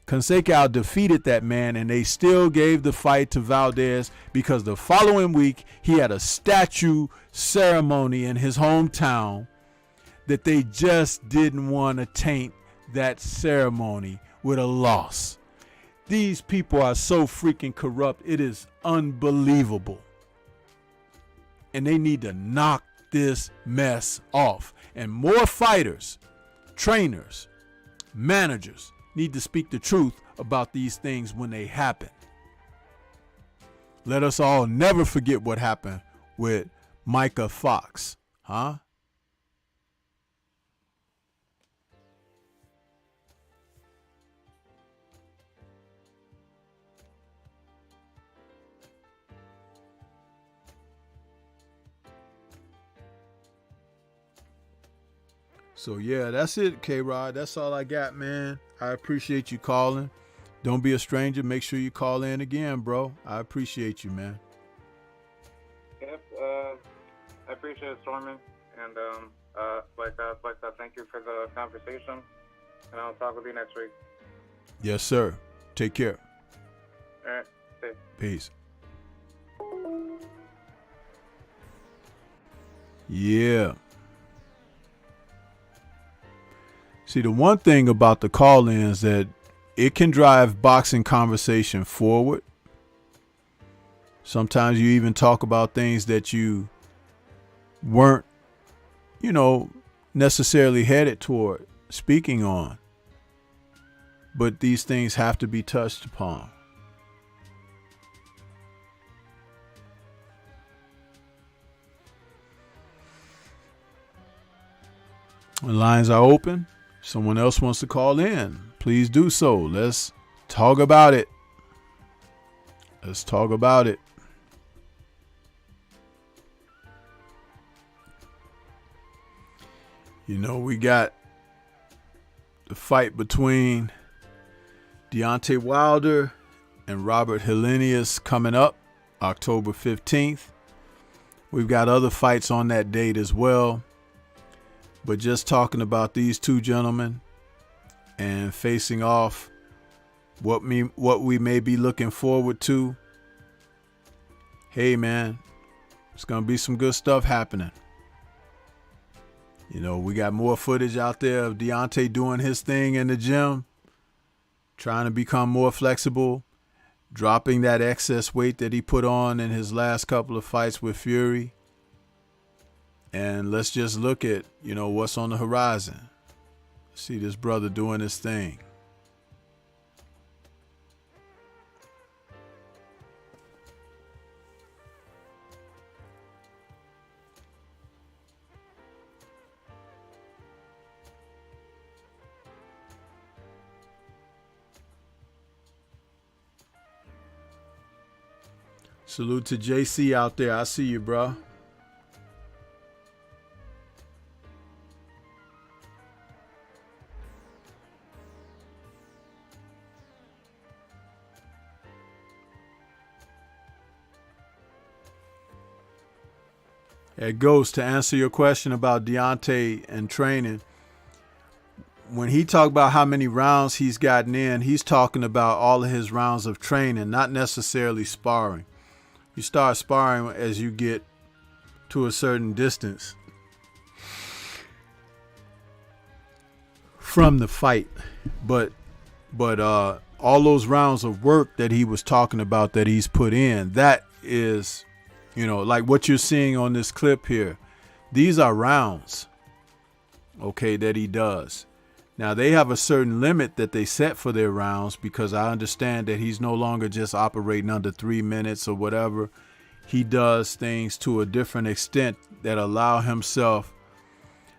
Speaker 1: Fonseca defeated that man, and they still gave the fight to Valdez because the following week he had a statue ceremony in his hometown that they just didn't want to taint that ceremony with a loss. These people are so freaking corrupt. It is unbelievable. And they need to knock this mess off. And more fighters, trainers, managers need to speak the truth about these things when they happen. Let us all never forget what happened with Micah Fox, huh? So yeah, that's it, K-Rod. That's all I got, man. I appreciate you calling. Don't be a stranger. Make sure you call in again, bro. I appreciate you, man.
Speaker 2: Yep, I appreciate Stormy. And like to thank you for the conversation. And I'll talk with you next week.
Speaker 1: Yes, sir. Take care.
Speaker 2: All right. See.
Speaker 1: Peace. Yeah. See, the one thing about the call-ins that it can drive boxing conversation forward. Sometimes you even talk about things that you weren't, necessarily headed toward speaking on. But these things have to be touched upon. The lines are open. If someone else wants to call in, please do so. Let's talk about it. Let's talk about it. We got the fight between Deontay Wilder and Robert Helenius coming up October 15th. We've got other fights on that date as well. But just talking about these two gentlemen and facing off what we may be looking forward to. Hey, man, it's going to be some good stuff happening. We got more footage out there of Deontay doing his thing in the gym, trying to become more flexible, dropping that excess weight that he put on in his last couple of fights with Fury. And let's just look at, what's on the horizon. See this brother doing his thing. Salute to JC out there. I see you, bro. It goes to answer your question about Deontay and training. When he talked about how many rounds he's gotten in, he's talking about all of his rounds of training, not necessarily sparring. You start sparring as you get to a certain distance from the fight. But all those rounds of work that he was talking about that he's put in, that is, like what you're seeing on this clip here. These are rounds, okay, that he does. Now, they have a certain limit that they set for their rounds because I understand that he's no longer just operating under 3 minutes or whatever. He does things to a different extent that allow himself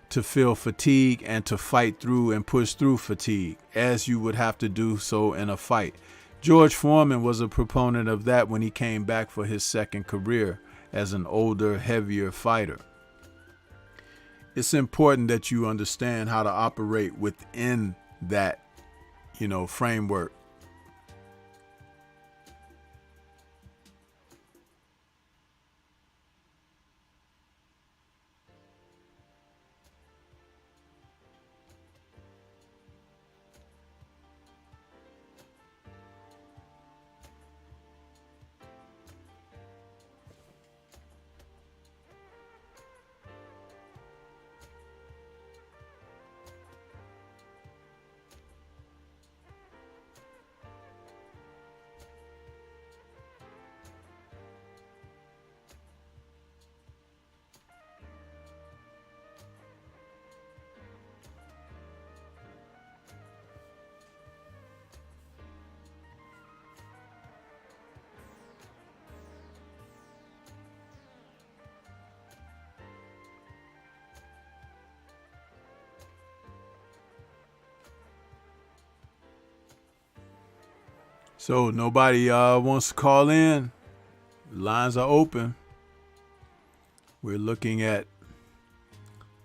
Speaker 1: to feel fatigue and to fight through and push through fatigue as you would have to do so in a fight. George Foreman was a proponent of that when he came back for his second career as an older, heavier fighter. It's important that you understand how to operate within that, framework. So nobody wants to call in. The lines are open. We're looking at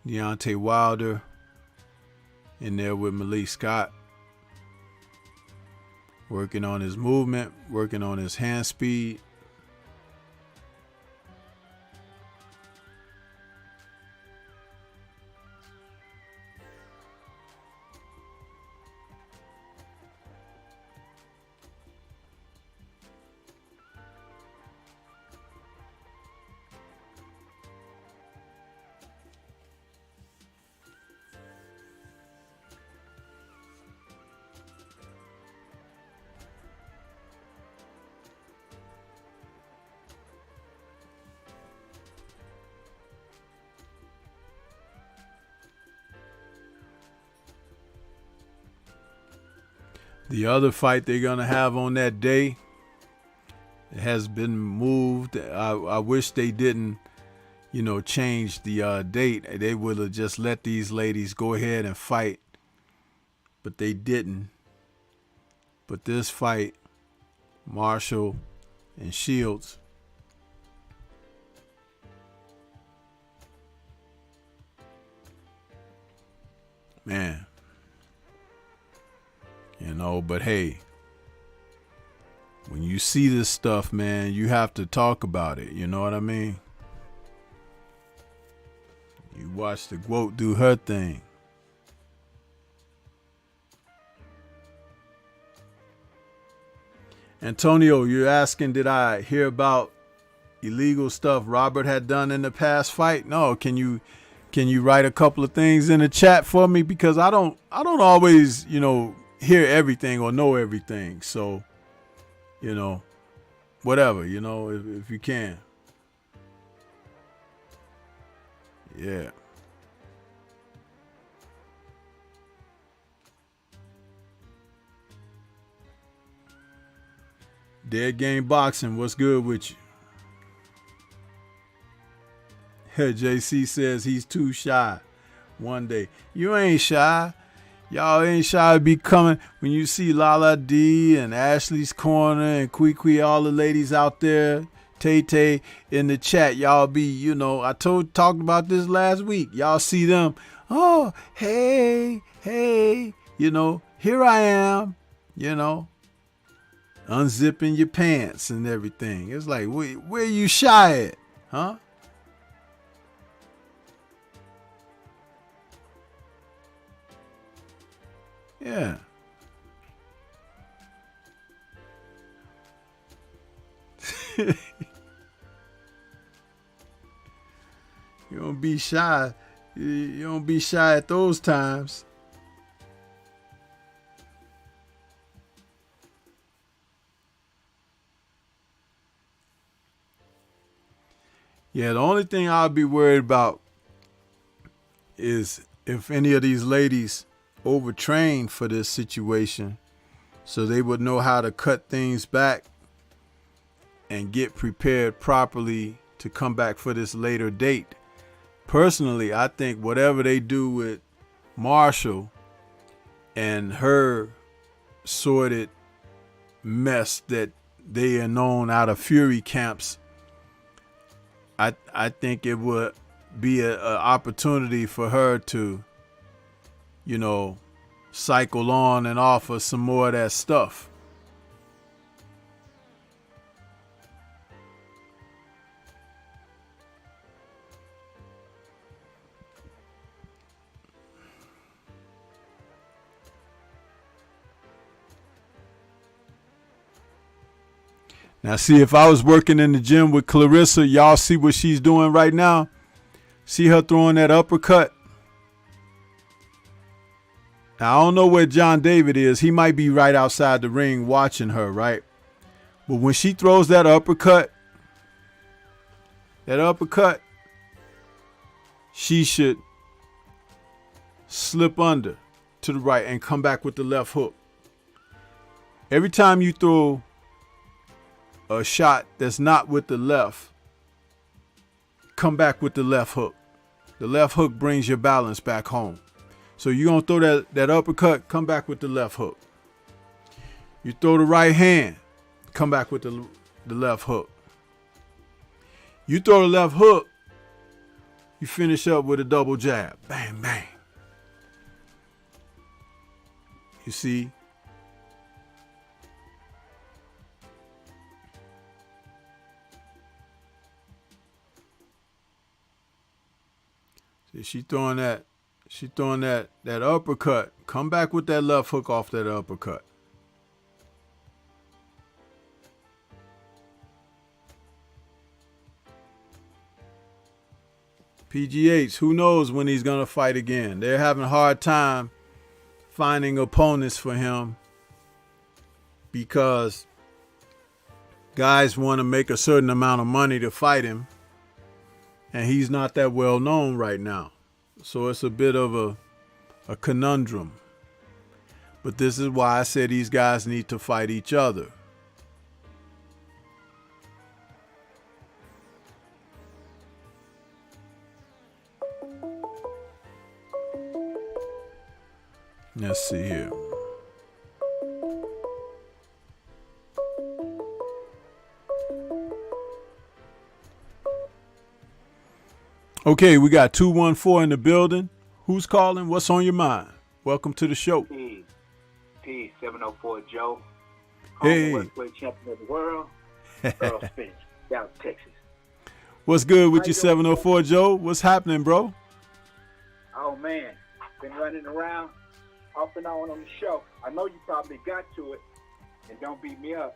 Speaker 1: Deontay Wilder in there with Malik Scott, working on his movement, working on his hand speed. The other fight they're going to have on that day, it has been moved. I wish they didn't, change the date. They would have just let these ladies go ahead and fight, but they didn't. But this fight, Marshall and Shields, man, but hey, when you see this stuff, man, you have to talk about it. You know what I mean? You watch the GWOAT do her thing. Antonio, you're asking, did I hear about illegal stuff Robert had done in the past fight? No. Can you write a couple of things in the chat for me? Because I don't always, hear everything or know everything. So, whatever, if you can. Yeah. Dead Game Boxing, what's good with you? JC says he's too shy. One day. You ain't shy. Y'all ain't shy to be coming. When you see Lala D and Ashley's Corner and Kwee, all the ladies out there, Tay in the chat, y'all be, I talked about this last week. Y'all see them. Oh, hey, here I am, unzipping your pants and everything. It's like, where you shy at, huh? Yeah. You don't be shy. You don't be shy at those times. Yeah, the only thing I'll be worried about is if any of these ladies overtrained for this situation, so they would know how to cut things back and get prepared properly to come back for this later date. Personally, I think whatever they do with Marshall and her sordid mess that they are known out of Fury camps, I think it would be an opportunity for her to, cycle on and off of some more of that stuff. Now, see, if I was working in the gym with Clarissa, y'all see what she's doing right now? See her throwing that uppercut? Now, I don't know where John David is. He might be right outside the ring watching her, right? But when she throws that uppercut, she should slip under to the right and come back with the left hook. Every time you throw a shot that's not with the left, come back with the left hook. The left hook brings your balance back home. So you're going to throw that uppercut, come back with the left hook. You throw the right hand, come back with the left hook. You throw the left hook, you finish up with a double jab. Bang, bang. You see? She throwing that uppercut. Come back with that left hook off that uppercut. PGH, who knows when he's going to fight again? They're having a hard time finding opponents for him because guys want to make a certain amount of money to fight him. And he's not that well known right now. So it's a bit of a conundrum. But this is why I said these guys need to fight each other. Let's see here. Okay, we got 214 in the building. Who's calling? What's on your mind? Welcome to the show.
Speaker 4: P 704 Joe.
Speaker 1: Hey.
Speaker 4: Westway champion of the world. Earl Spence, Dallas, Texas.
Speaker 1: What's good with you, 704 Joe? What's happening, bro?
Speaker 4: Oh man, been running around off and on the show. I know you probably got to it, and don't beat me up.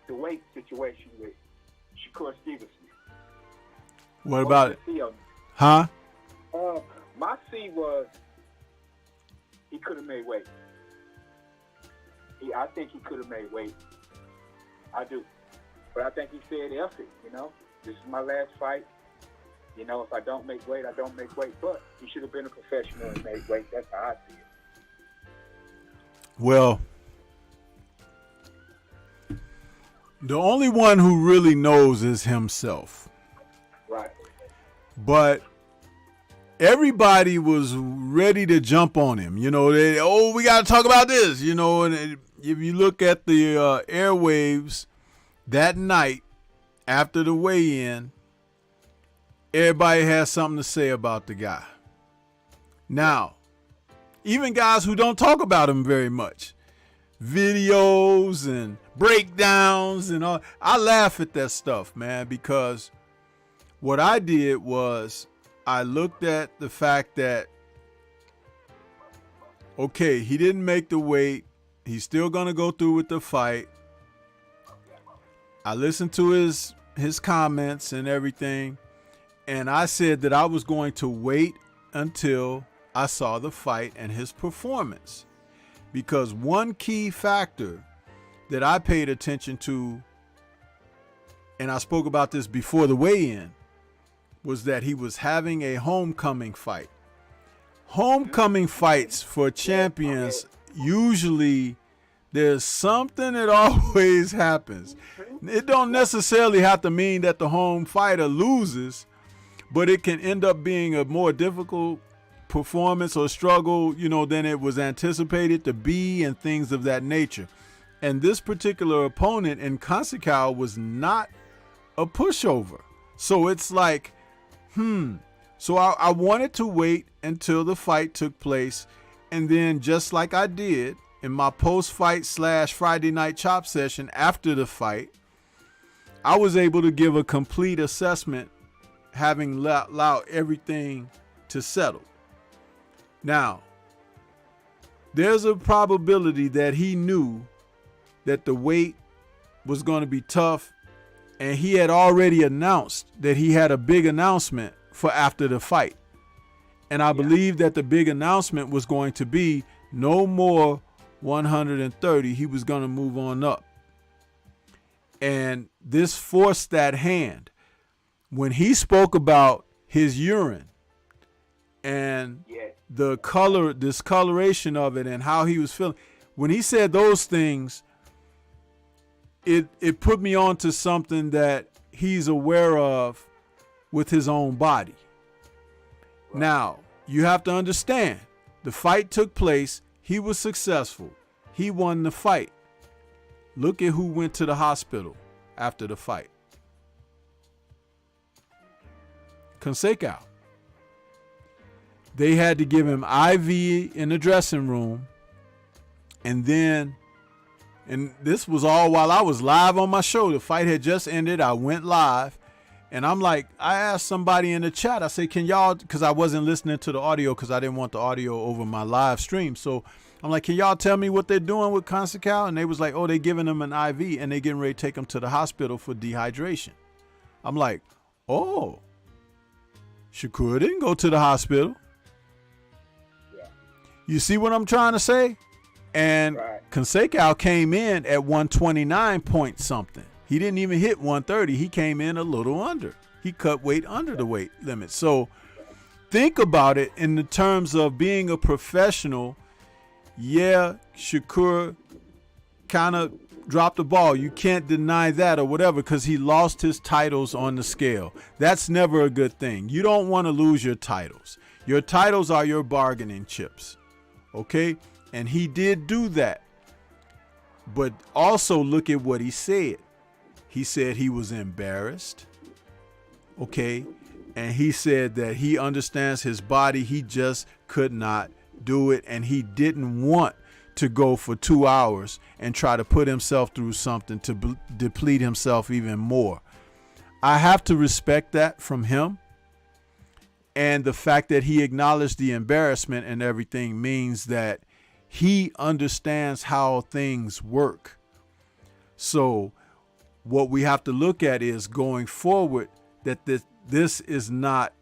Speaker 4: The weight situation with Shakur Stevenson.
Speaker 1: What about it? Huh?
Speaker 4: My C was he could have made weight. I think he could have made weight. I do. But I think he said, F it, you know. This is my last fight. You know, if I don't make weight, I don't make weight. But he should have been a professional and made weight. That's how I see it.
Speaker 1: Well, the only one who really knows is himself.
Speaker 4: Right.
Speaker 1: But everybody was ready to jump on him. You know, we got to talk about this, you know. And if you look at the airwaves that night after the weigh-in, everybody has something to say about the guy. Now, even guys who don't talk about him very much, videos and breakdowns and all, I laugh at that stuff, man, because what I did was I looked at the fact that, okay, he didn't make the weight. He's still going to go through with the fight. I listened to his comments and everything, and I said that I was going to wait until I saw the fight and his performance. Because one key factor that I paid attention to, and I spoke about this before the weigh-in, was that he was having a homecoming fight. Homecoming fights for champions, usually there's something that always happens. It don't necessarily have to mean that the home fighter loses, but it can end up being a more difficult performance or struggle, you know, than it was anticipated to be, and things of that nature. And this particular opponent in Consequal was not a pushover. So it's like, So I wanted to wait until the fight took place, and then just like I did in my post-fight / Friday night chop session after the fight, I was able to give a complete assessment, having allowed everything to settle. Now, there's a probability that he knew that the weight was going to be tough, and he had already announced that he had a big announcement for after the fight. And I believe that the big announcement was going to be no more 130. He was going to move on up. And this forced that hand. When he spoke about his urine and the color, discoloration of it, and how he was feeling, when he said those things, it put me on to something that he's aware of with his own body. Right. Now, you have to understand, the fight took place. He was successful. He won the fight. Look at who went to the hospital after the fight. Consequal. They had to give him IV in the dressing room. And this was all while I was live on my show. The fight had just ended. I went live. And I'm like, I asked somebody in the chat, I said, can y'all, because I wasn't listening to the audio because I didn't want the audio over my live stream. So I'm like, can y'all tell me what they're doing with Consequal? And they was like, oh, they giving him an IV and they getting ready to take him to the hospital for dehydration. I'm like, oh, Shakur didn't go to the hospital. Yeah. You see what I'm trying to say? And right. Consequal came in at 129 point something. He didn't even hit 130. He came in a little under. He cut weight under the weight limit. So think about it in the terms of being a professional. yeah, Shakur kind of dropped the ball. You can't deny that or whatever, because he lost his titles on the scale. That's never a good thing. You don't want to lose your titles. Your titles are your bargaining chips. Okay? And he did do that. But also look at what he said. He said he was embarrassed. Okay? And he said that he understands his body. He just could not do it. And he didn't want to go for 2 hours and try to put himself through something to deplete himself even more. I have to respect that from him. And the fact that he acknowledged the embarrassment and everything means that he understands how things work. So what we have to look at is going forward that this is not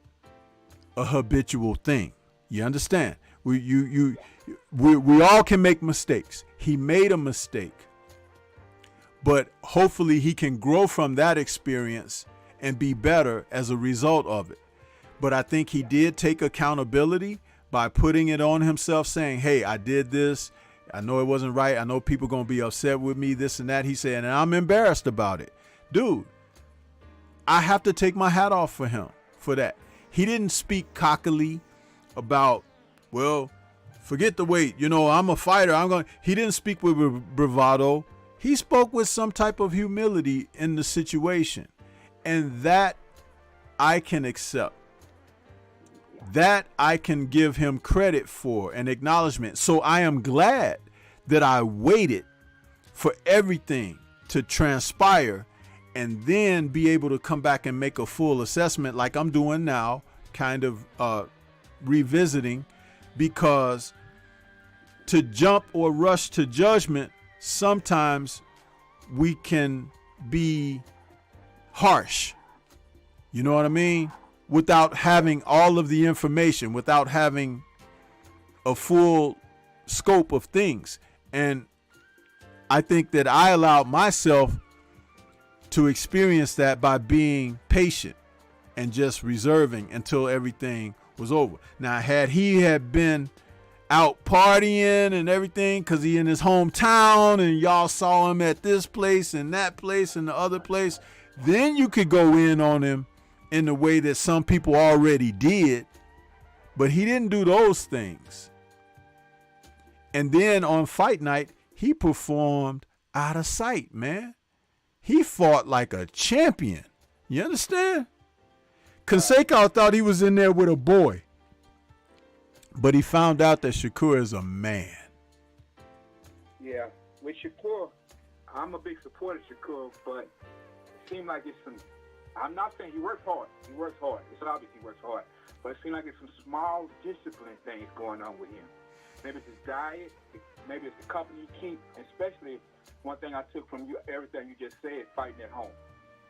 Speaker 1: a habitual thing. You understand? We all can make mistakes. He made a mistake, but hopefully he can grow from that experience and be better as a result of it. But I think he did take accountability by putting it on himself, saying, hey, I did this. I know it wasn't right. I know people going to be upset with me, this and that. He said, and I'm embarrassed about it. Dude, I have to take my hat off for him for that. He didn't speak cockily about, well, forget the weight. You know, I'm a fighter. He didn't speak with bravado. He spoke with some type of humility in the situation. And that I can accept. That I can give him credit for and acknowledgement. So I am glad that I waited for everything to transpire and then be able to come back and make a full assessment like I'm doing now, kind of revisiting, because to jump or rush to judgment, sometimes we can be harsh. You know what I mean? Without having all of the information, without having a full scope of things. And I think that I allowed myself to experience that by being patient and just reserving until everything was over. Now, had he had been out partying and everything, because he in his hometown and y'all saw him at this place and that place and the other place, then you could go in on him in the way that some people already did. But he didn't do those things. And then on fight night, he performed out of sight, man. He fought like a champion. You understand? Conseco thought he was in there with a boy. But he found out that Shakur is a man.
Speaker 4: Yeah, with Shakur, I'm a big supporter of Shakur, but it seemed like it's some, I'm not saying he works hard. He works hard. It's obvious he works hard. But it seemed like it's some small discipline things going on with him. Maybe it's his diet. Maybe it's the company you keep. Especially one thing I took from you, everything you just said, fighting at home.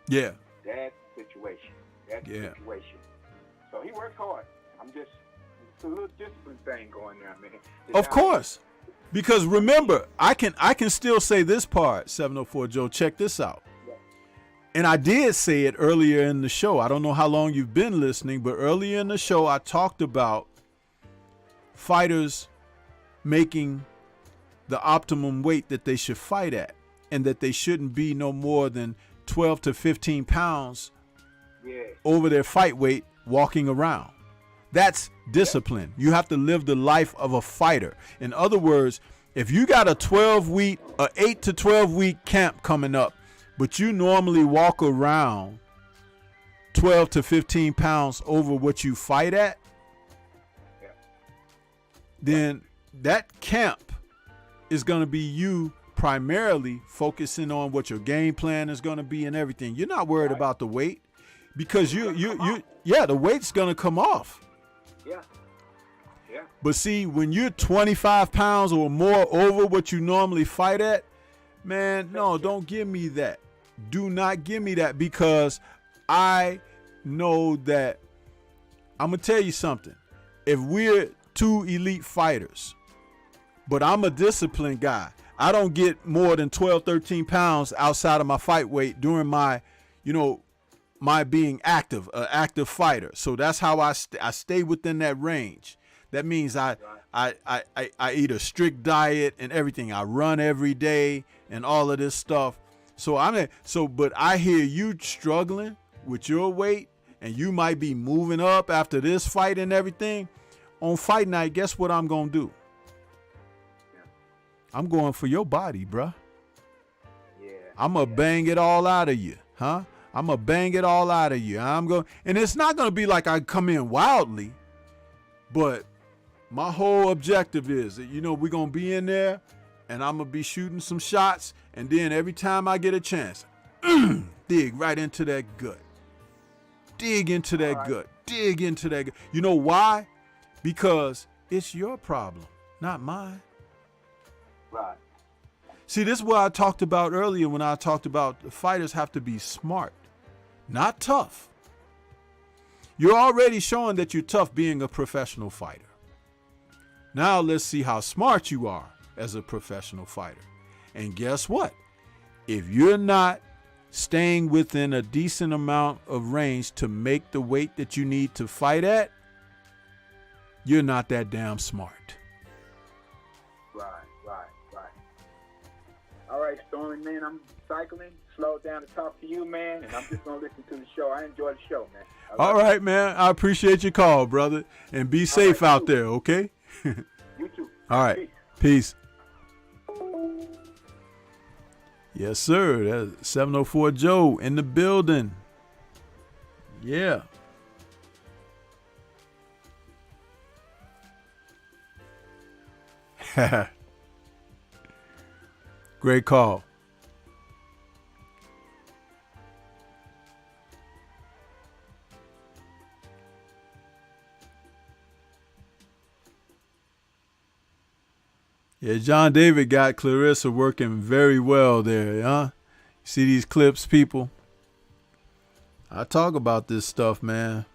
Speaker 1: Yeah.
Speaker 4: That situation. Situation. So he works hard. It's a little discipline thing going there, man.
Speaker 1: Of course. Because remember, I can still say this part, 704 Joe, check this out. Yeah. And I did say it earlier in the show. I don't know how long you've been listening, but earlier in the show, I talked about fighters making the optimum weight that they should fight at, and that they shouldn't be no more than 12 to 15 pounds over their fight weight walking around. That's discipline. You have to live the life of a fighter. In other words, if you got a 8 to 12 week camp coming up, but you normally walk around 12 to 15 pounds over what you fight at, then that camp is going to be you primarily focusing on what your game plan is going to be and everything. You're not worried about the weight, because the weight's going to come off.
Speaker 4: Yeah.
Speaker 1: But see, when you're 25 pounds or more over what you normally fight at, man, no, don't give me that. Do not give me that, because I know that I'm going to tell you something. If we're two elite fighters, but I'm a disciplined guy, I don't get more than 12, 13 pounds outside of my fight weight during my, my being active, an active fighter. So that's how I stay within that range. That means I I eat a strict diet and everything. I run every day and all of this stuff. So but I hear you struggling with your weight, and you might be moving up after this fight and everything. On fight night, guess what I'm gonna do?
Speaker 4: Yeah.
Speaker 1: I'm going for your body, bruh.
Speaker 4: Yeah.
Speaker 1: I'm gonna bang it all out of you, huh? I'm gonna bang it all out of you. And it's not gonna be like I come in wildly, but my whole objective is that, we're gonna be in there, and I'm gonna be shooting some shots, and then every time I get a chance, dig right into that gut. Dig into that gut. Dig into that gut. You know why? Because it's your problem, not mine.
Speaker 4: Right.
Speaker 1: See, this is what I talked about earlier when I talked about the fighters have to be smart, not tough. You're already showing that you're tough being a professional fighter. Now let's see how smart you are as a professional fighter. And guess what? If you're not staying within a decent amount of range to make the weight that you need to fight at, you're not that damn smart.
Speaker 4: Right. All right, Stormy, man, I'm cycling. Slow down to talk to you, man, and I'm just going to listen to the show. I enjoy the show, man.
Speaker 1: All right, man. I appreciate your call, brother. And be safe out there, okay?
Speaker 4: You too.
Speaker 1: All right. Peace. Yes, sir. That's 704 Joe in the building. Yeah. Great call. Yeah, John David got Clarissa working very well there, huh? You see these clips, people? I talk about this stuff, man.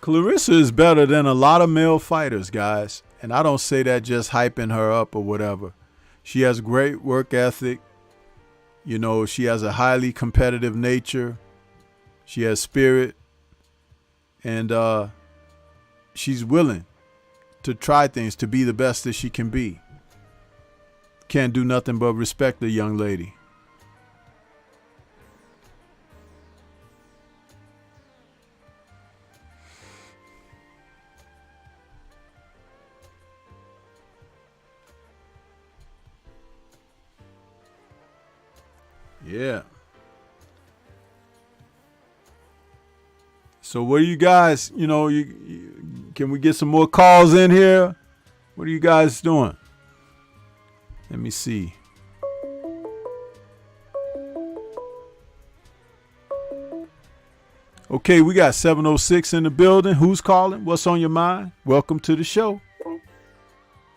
Speaker 1: Clarissa is better than a lot of male fighters, guys. And I don't say that just hyping her up or whatever. She has great work ethic. She has a highly competitive nature. She has spirit. And she's willing to try things to be the best that she can be. Can't do nothing but respect the young lady. Yeah. So what do you guys, can we get some more calls in here? What are you guys doing? Let me see. Okay, we got 706 in the building. Who's calling? What's on your mind? Welcome to the show.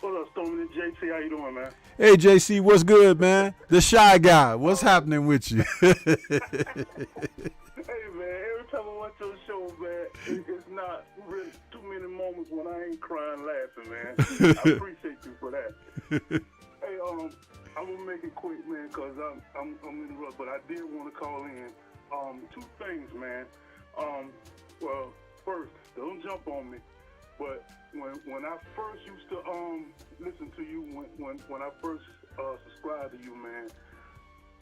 Speaker 5: What up, Stormy and JT? How you doing, man?
Speaker 1: Hey, JC, what's good, man? The shy guy. What's happening with you?
Speaker 5: Hey, man, every time I watch your show, man, it's not really too many moments when I ain't crying laughing, man. I appreciate you for that. Hey, I'm going to make it quick, man, because I'm in the rut, but I did want to call in. Two things, man. Well, first, don't jump on me, but when I first used to listen to you, when I first subscribed to you, man,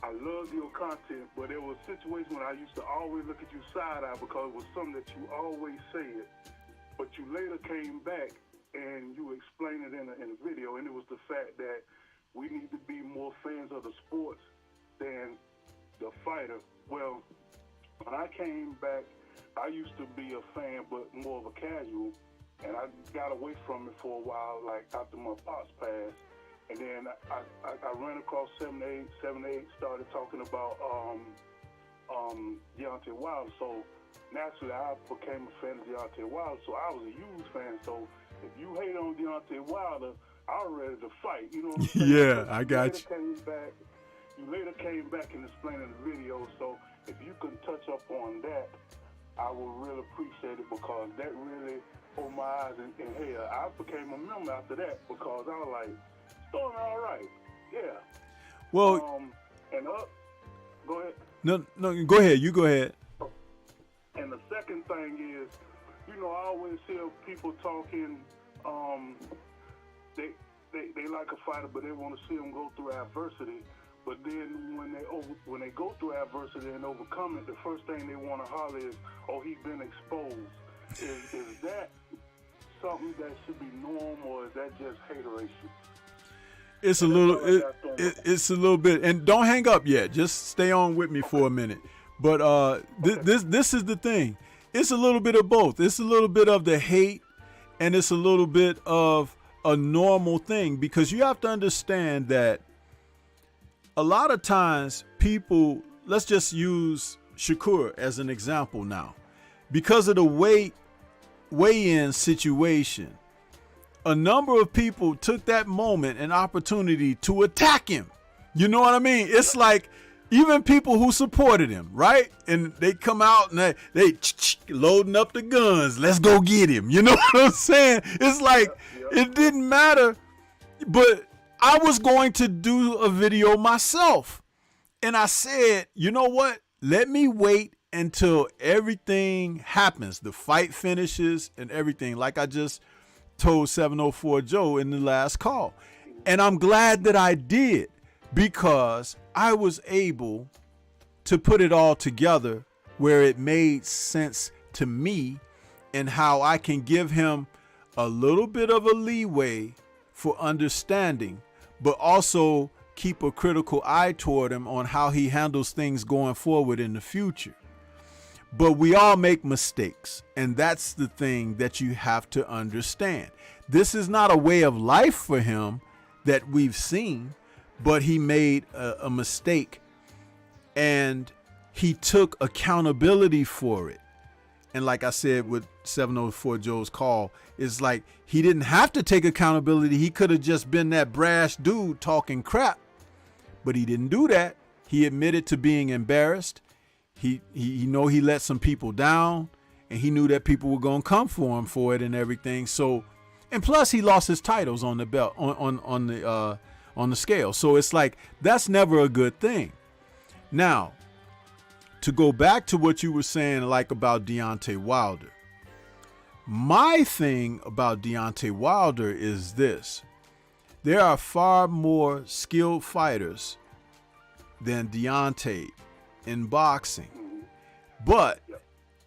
Speaker 5: I loved your content, but there was situations when I used to always look at you side-eye because it was something that you always said, but you later came back and you explained it in a video, and it was the fact that we need to be more fans of the sports than the fighter. Well, when I came back, I used to be a fan, but more of a casual, and I got away from it for a while, like after my pops passed. And then I ran across 7-8, started talking about Deontay Wilder. So naturally, I became a fan of Deontay Wilder. So I was a huge fan. So if you hate on Deontay Wilder, I was ready to fight. You know what I'm saying?
Speaker 1: Yeah, I got you.
Speaker 5: You later came back and explained in the video. So if you can touch up on that, I would really appreciate it because that really opened my eyes. And hey, I became a member after that because I was like, Stormy, all right, yeah.
Speaker 1: Well,
Speaker 5: and go ahead.
Speaker 1: No, go ahead. You go ahead.
Speaker 5: And the second thing is, you know, I always hear people talking, they like a fighter, but they want to see him go through adversity. But then when they go through adversity and overcome it, the first thing they want to holler is, "Oh, he's been exposed." Is that something that should be normal, or is that just hateration?
Speaker 1: It's a little, it's a little bit, and don't hang up yet. Just stay on with me for a minute. But this is the thing. It's a little bit of both. It's a little bit of the hate, and it's a little bit of a normal thing, because you have to understand that a lot of times people, let's just use Shakur as an example now, because of the weigh-in situation. A number of people took that moment and opportunity to attack him. You know what I mean? It's like even people who supported him, right? And they come out and they loading up the guns. Let's go get him. You know what I'm saying? It's like it didn't matter. But I was going to do a video myself. And I said, you know what? Let me wait until everything happens. The fight finishes and everything. Like I just told 704 Joe in the last call. And I'm glad that I did, because I was able to put it all together where it made sense to me, and how I can give him a little bit of a leeway for understanding, but also keep a critical eye toward him on how he handles things going forward in the future. But we all make mistakes, and that's the thing that you have to understand. This is not a way of life for him that we've seen, but he made a mistake, and he took accountability for it. And like I said with 704 Joe's call, it's like he didn't have to take accountability. He could have just been that brash dude talking crap, but he didn't do that. He admitted to being embarrassed. He let some people down, and he knew that people were going to come for him for it and everything. So, and plus he lost his titles on the belt, on the scale. So it's like, that's never a good thing. Now, to go back to what you were saying, like about Deontay Wilder, my thing about Deontay Wilder is this: there are far more skilled fighters than Deontay in boxing, but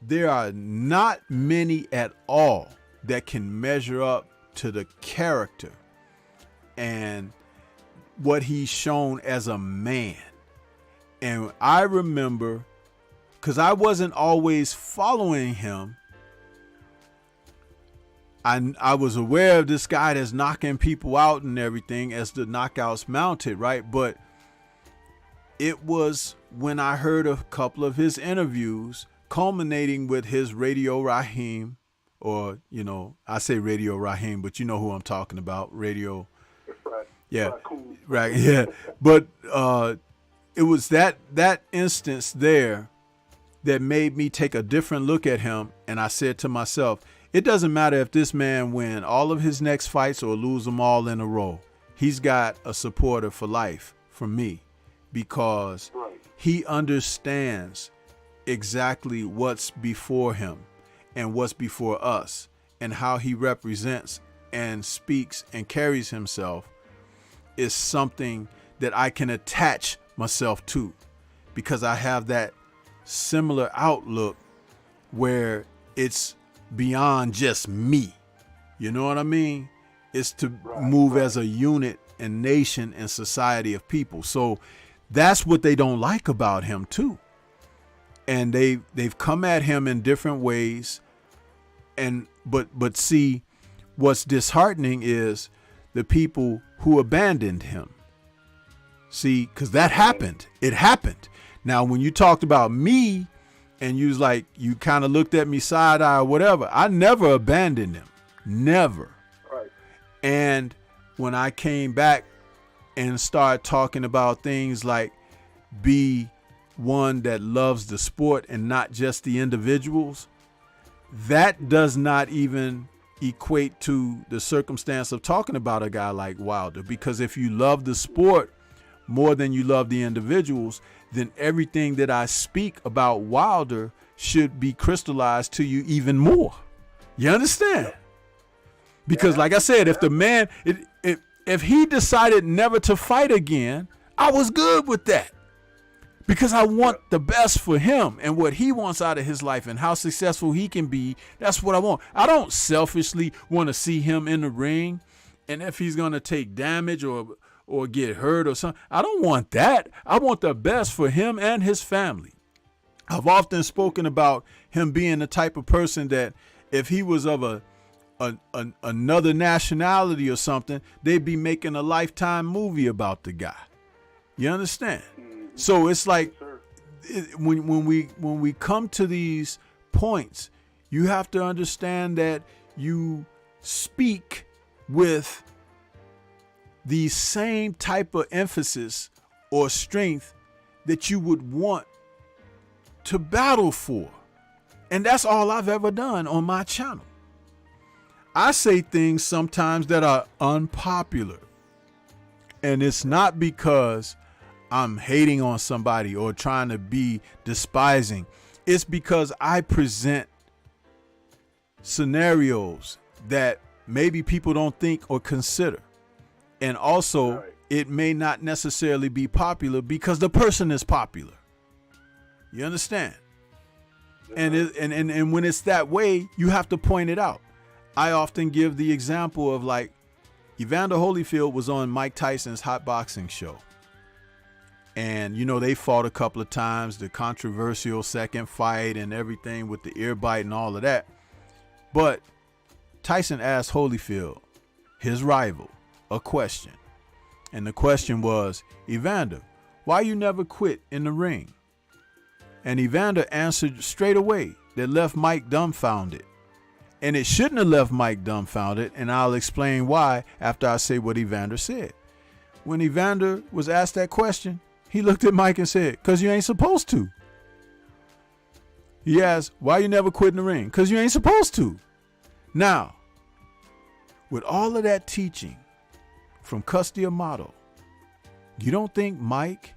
Speaker 1: there are not many at all that can measure up to the character and what he's shown as a man. And I remember, because I wasn't always following him, I was aware of this guy that's knocking people out and everything as the knockouts mounted, right? But it was when I heard a couple of his interviews, culminating with his Radio Raheem, or, you know, I say Radio Raheem, but you know who I'm talking about, Radio.
Speaker 5: Right.
Speaker 1: Yeah.
Speaker 5: Cool.
Speaker 1: Right. Yeah. But it was that instance there that made me take a different look at him. And I said to myself, it doesn't matter if this man win all of his next fights or lose them all in a row. He's got a supporter for life from me, because he understands exactly what's before him and what's before us, and how he represents and speaks and carries himself is something that I can attach myself to, because I have that similar outlook where it's beyond just me. You know what I mean? It's to move as a unit and nation and society of people. So that's what they don't like about him too. And they've come at him in different ways. And but see, what's disheartening is the people who abandoned him. See, because that happened. It happened. Now, when you talked about me and you was like, you kind of looked at me side eye or whatever, I never abandoned him. Never.
Speaker 5: Right.
Speaker 1: And when I came back and started talking about things like be one that loves the sport and not just the individuals, that does not even equate to the circumstance of talking about a guy like Wilder. Because if you love the sport more than you love the individuals, then everything that I speak about Wilder should be crystallized to you even more. You understand? Because like I said, if the man, if he decided never to fight again, I was good with that. Because I want the best for him and what he wants out of his life and how successful he can be. That's what I want. I don't selfishly want to see him in the ring. And if he's going to take damage or get hurt or something, I don't want that. I want the best for him and his family. I've often spoken about him being the type of person that if he was of another nationality or something, they'd be making a Lifetime movie about the guy. You understand? So it's like when we come to these points, you have to understand that you speak with the same type of emphasis or strength that you would want to battle for. And that's all I've ever done on my channel. I say things sometimes that are unpopular. And it's not because I'm hating on somebody or trying to be despising. It's because I present scenarios that maybe people don't think or consider. And also, it may not necessarily be popular because the person is popular. You understand? And when it's that way, you have to point it out. I often give the example of like Evander Holyfield was on Mike Tyson's hot boxing show. And, you know, they fought a couple of times, the controversial second fight and everything with the ear bite and all of that. But Tyson asked Holyfield, his rival, a question. And the question was, Evander, why you never quit in the ring? And Evander answered straight away that left Mike dumbfounded. And it shouldn't have left Mike dumbfounded, and I'll explain why after I say what Evander said. When Evander was asked that question, he looked at Mike and said, "'Cause you ain't supposed to." He asked, "Why you never quit in the ring?" "'Cause you ain't supposed to." Now, with all of that teaching from Custody Amato, you don't think Mike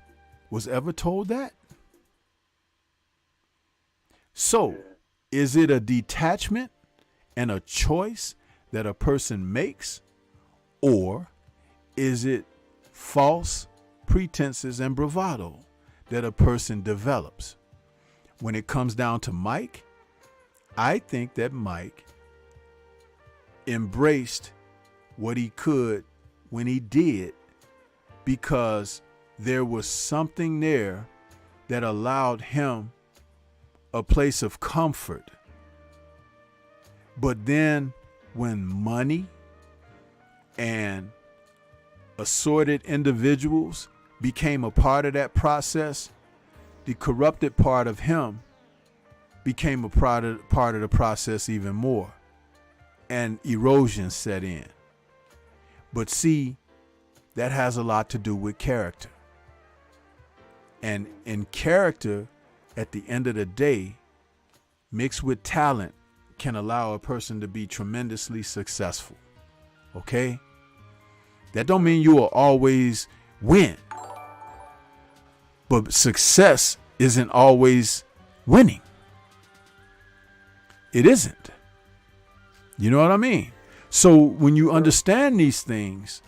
Speaker 1: was ever told that? So, is it a detachment and a choice that a person makes, or is it false pretenses and bravado that a person develops? When it comes down to Mike, I think that Mike embraced what he could when he did, because there was something there that allowed him a place of comfort. But then when money and assorted individuals became a part of that process, the corrupted part of him became a part of the process even more, and erosion set in. But see, that has a lot to do with character. And in character, at the end of the day, mixed with talent, can allow a person to be tremendously successful. Okay? That don't mean you will always win. But success isn't always winning. It isn't. You know what I mean? So when you understand these things,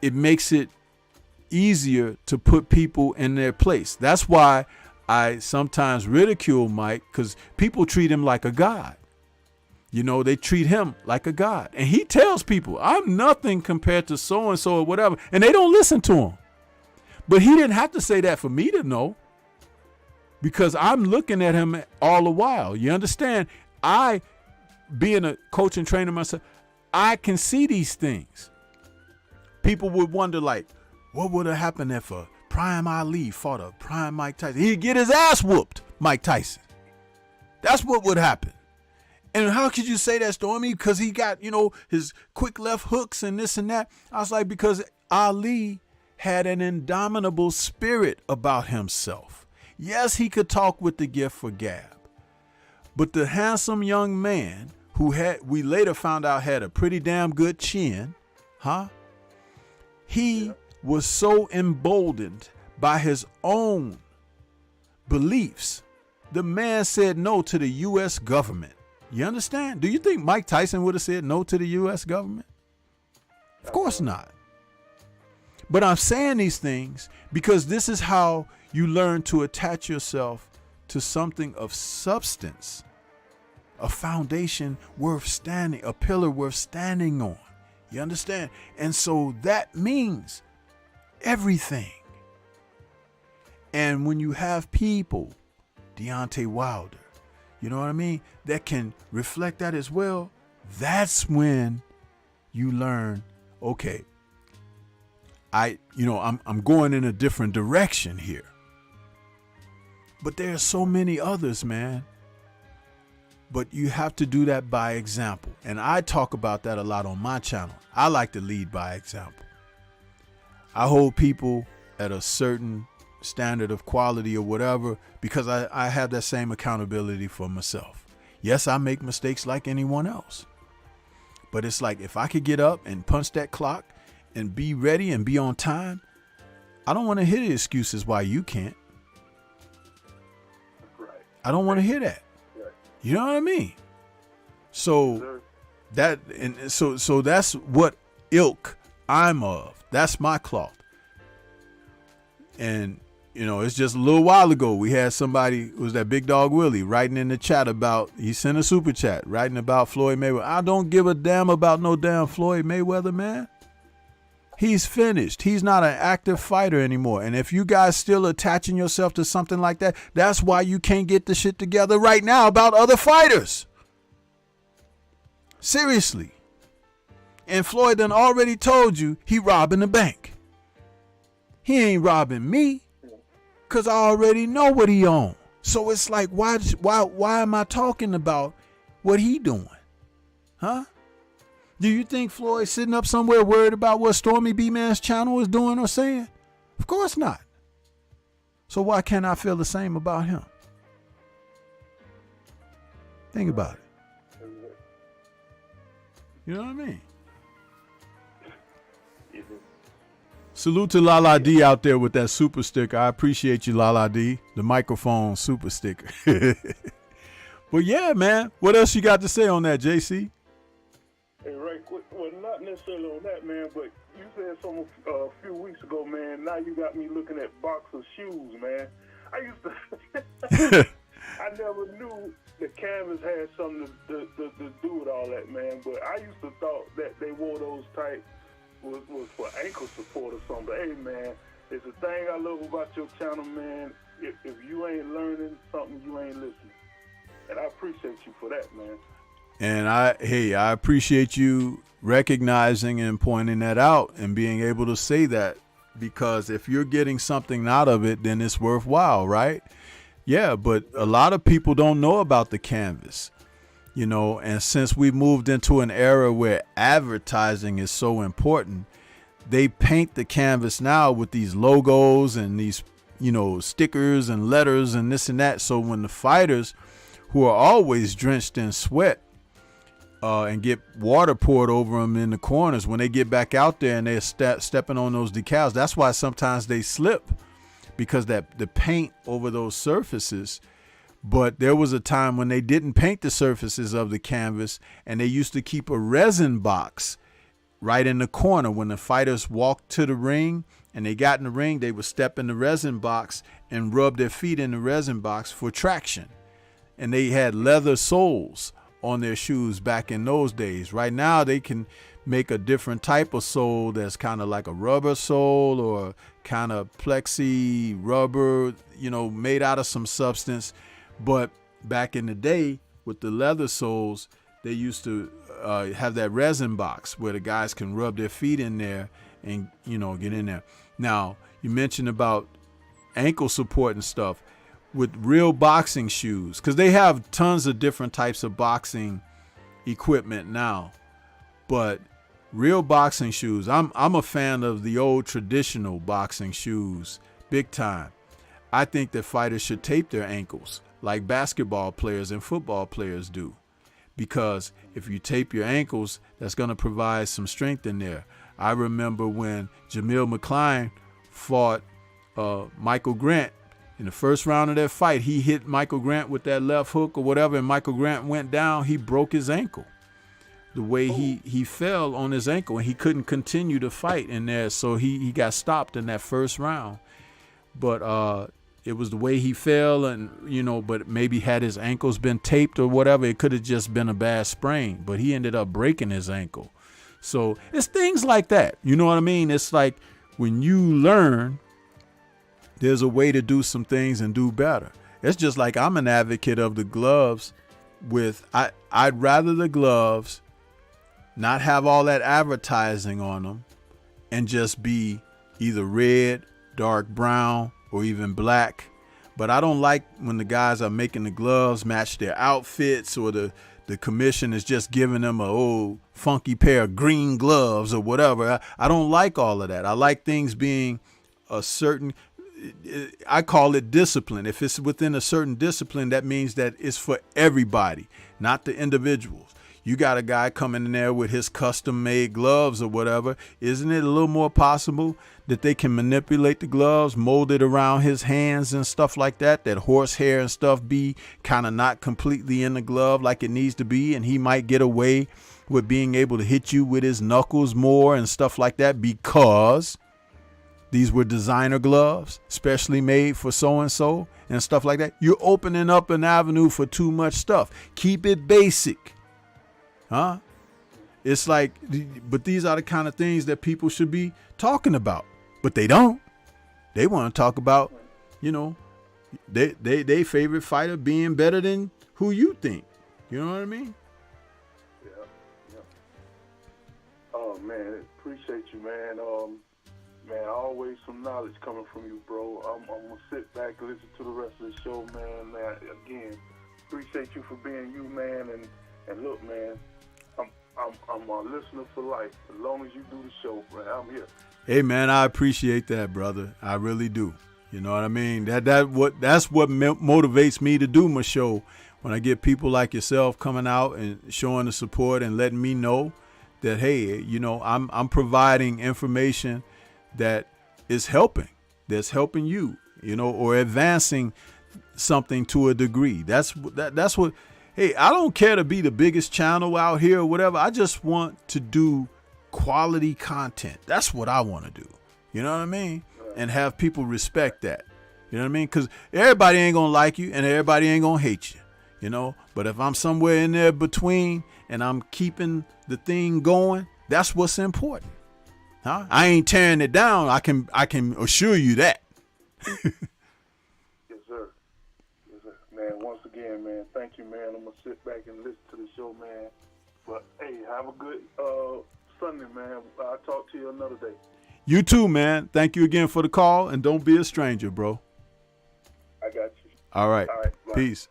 Speaker 1: it makes it easier to put people in their place. That's why I sometimes ridicule Mike, because people treat him like a god. You know, they treat him like a god. And he tells people, I'm nothing compared to so-and-so or whatever. And they don't listen to him. But he didn't have to say that for me to know, because I'm looking at him all the while. You understand? I, being a coach and trainer myself, I can see these things. People would wonder, like, what would have happened if a Prime Ali fought a Prime Mike Tyson? He'd get his ass whooped, Mike Tyson. That's what would happen. And how could you say that, Stormy? Because he got, you know, his quick left hooks and this and that. I was like, because Ali had an indomitable spirit about himself. Yes, he could talk with the gift for gab. But the handsome young man who we later found out had a pretty damn good chin, he was so emboldened by his own beliefs The man said no to the U.S. government. You understand? Do you think Mike Tyson would have said no to the U.S. government? Of course not. But I'm saying these things because this is how you learn to attach yourself to something of substance, a foundation worth standing, a pillar worth standing on. You understand? And so that means everything. And when you have people, Deontay Wilder, you know what I mean, that can reflect that as well, that's when you learn, okay, I'm going in a different direction here. But there are so many others, man. But you have to do that by example. And I talk about that a lot on my channel. I like to lead by example. I hold people at a certain standard of quality or whatever because I have that same accountability for myself. Yes, I make mistakes like anyone else. But it's like if I could get up and punch that clock and be ready and be on time, I don't want to hear the excuses why you can't.
Speaker 5: Right.
Speaker 1: I don't want to hear that.
Speaker 5: Right.
Speaker 1: You know what I mean? So so that's what ilk I'm of. That's my cloth. And it's just a little while ago we had somebody, it was that Big Dog Willie, writing in the chat about, he sent a super chat writing about Floyd Mayweather. I don't give a damn about no damn Floyd Mayweather, man. He's finished. He's not an active fighter anymore. And if you guys still attaching yourself to something like that, that's why you can't get the shit together right now about other fighters. Seriously. And Floyd done already told you he robbing the bank. He ain't robbing me because I already know what he on. So it's like, why am I talking about what he doing? Huh? Do you think Floyd's sitting up somewhere worried about what Stormybman's channel is doing or saying? Of course not. So why can't I feel the same about him? Think about it. You know what I mean? Salute to Lala D out there with that super sticker. I appreciate you, Lala D. The microphone super sticker. But yeah, man. What else you got to say on that, JC?
Speaker 5: Hey, right quick. Well, not necessarily on that, man, but you said something a few weeks ago, man. Now you got me looking at boxer shoes, man. I used to... I never knew the canvas had something to do with all that, man. But I used to thought that they wore those tight was for ankle support or something. But hey, man, it's the thing I love about your channel, man. If you ain't learning something, you ain't listening. And I appreciate you for that, man.
Speaker 1: And I appreciate you recognizing and pointing that out and being able to say that, because if you're getting something out of it, then it's worthwhile, right? Yeah, but a lot of people don't know about the canvas, and since we moved into an era where advertising is so important, they paint the canvas now with these logos and these, stickers and letters and this and that. So when the fighters, who are always drenched in sweat, and get water poured over them in the corners, when they get back out there and they're stepping on those decals, that's why sometimes they slip, because that the paint over those surfaces. But there was a time when they didn't paint the surfaces of the canvas, and they used to keep a resin box right in the corner. When the fighters walked to the ring and they got in the ring, they would step in the resin box and rub their feet in the resin box for traction. And they had leather soles on their shoes back in those days. Right now they can make a different type of sole that's kind of like a rubber sole or kind of plexi rubber, made out of some substance. But back in the day with the leather soles, they used to have that resin box where the guys can rub their feet in there and, get in there. Now, you mentioned about ankle support and stuff. With real boxing shoes, because they have tons of different types of boxing equipment now, but real boxing shoes, I'm a fan of the old traditional boxing shoes, big time. I think that fighters should tape their ankles like basketball players and football players do, because if you tape your ankles, that's going to provide some strength in there. I remember when Jamil McCline fought Michael Grant, In the first round of that fight, he hit Michael Grant with that left hook or whatever, and Michael Grant went down. He broke his ankle. The way he fell on his ankle, and he couldn't continue to fight in there, so he got stopped in that first round. But it was the way he fell, and but maybe had his ankles been taped or whatever, it could have just been a bad sprain. But he ended up breaking his ankle. So it's things like that. You know what I mean? It's like when you learn, there's a way to do some things and do better. It's just like I'm an advocate of the gloves. I'd rather the gloves not have all that advertising on them and just be either red, dark brown, or even black. But I don't like when the guys are making the gloves match their outfits, or the commission is just giving them a old funky pair of green gloves or whatever. I don't like all of that. I like things being a certain, I call it discipline. If it's within a certain discipline, that means that it's for everybody, not the individuals. You got a guy coming in there with his custom made gloves or whatever. Isn't it a little more possible that they can manipulate the gloves, mold it around his hands and stuff like that, that horsehair and stuff be kind of not completely in the glove like it needs to be, and he might get away with being able to hit you with his knuckles more and stuff like that because these were designer gloves, specially made for so-and-so and stuff like that. You're opening up an avenue for too much stuff. Keep it basic. Huh? It's like, but these are the kind of things that people should be talking about, but they don't. They want to talk about, they favorite fighter being better than who you think. You know what I mean?
Speaker 5: Yeah. Oh man, appreciate you, man. Man, always some knowledge coming from you, bro. I'm gonna sit back and listen to the rest of the show, man. Man, again, appreciate you for being you, man. And look, man, I'm a listener for life. As long as you do the show, man, I'm here.
Speaker 1: Hey, man, I appreciate that, brother. I really do. You know what I mean? That's what motivates me to do my show. When I get people like yourself coming out and showing the support and letting me know that, hey, I'm providing information that is helping, that's helping you, or advancing something to a degree. That's what. Hey, I don't care to be the biggest channel out here or whatever. I just want to do quality content. That's what I want to do. You know what I mean? And have people respect that. You know what I mean? Because everybody ain't going to like you and everybody ain't going to hate you, But if I'm somewhere in there between and I'm keeping the thing going, that's what's important. Huh? I ain't tearing it down. I can assure you that.
Speaker 5: Yes, sir. Man, once again, man, thank you, man. I'm going to sit back and listen to the show, man. But, hey, have a good Sunday, man. I'll talk to you another day.
Speaker 1: You too, man. Thank you again for the call, and don't be a stranger, bro.
Speaker 5: I got you.
Speaker 1: All right.
Speaker 5: All right. Bye.
Speaker 1: Peace.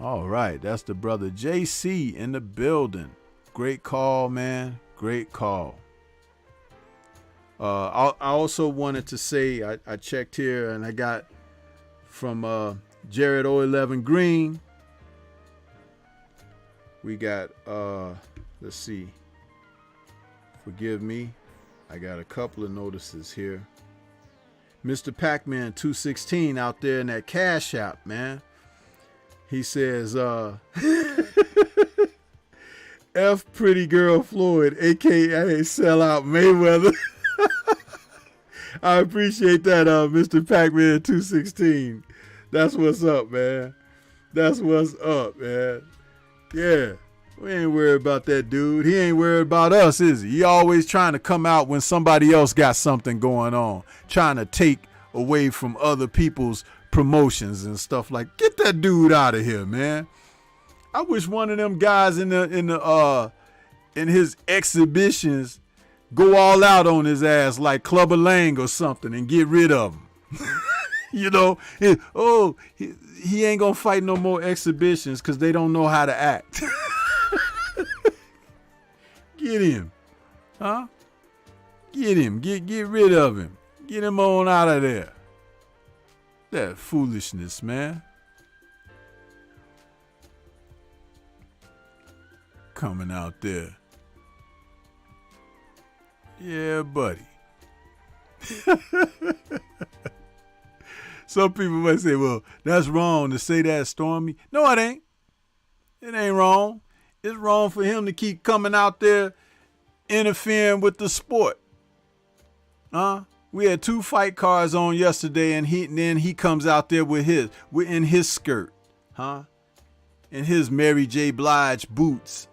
Speaker 1: All right. That's the brother JC in the building. Great call, man. Great call. I also wanted to say I checked here and I got from Jared 011 Green. We got let's see. Forgive me. I got a couple of notices here. Mr. Pac-Man 216 out there in that Cash App, man. He says F Pretty Girl Floyd, aka Sellout Mayweather. I appreciate that, Mr. Pac-Man 216. That's what's up, man. That's what's up, man. Yeah, we ain't worried about that dude. He ain't worried about us, is he? He always trying to come out when somebody else got something going on, trying to take away from other people's promotions and stuff like. Get that dude out of here, man. I wish one of them guys in his exhibitions go all out on his ass like Clubber Lang or something and get rid of him. He ain't gonna fight no more exhibitions because they don't know how to act. Get him. Huh? Get him. Get rid of him. Get him on out of there. That foolishness, man. Coming out there. Yeah, buddy. Some people might say, well, that's wrong to say that, Stormy. No, it ain't. It ain't wrong. It's wrong for him to keep coming out there interfering with the sport. We had 2 fight cards on yesterday, and then he comes out there with in his skirt, in his Mary J. Blige boots,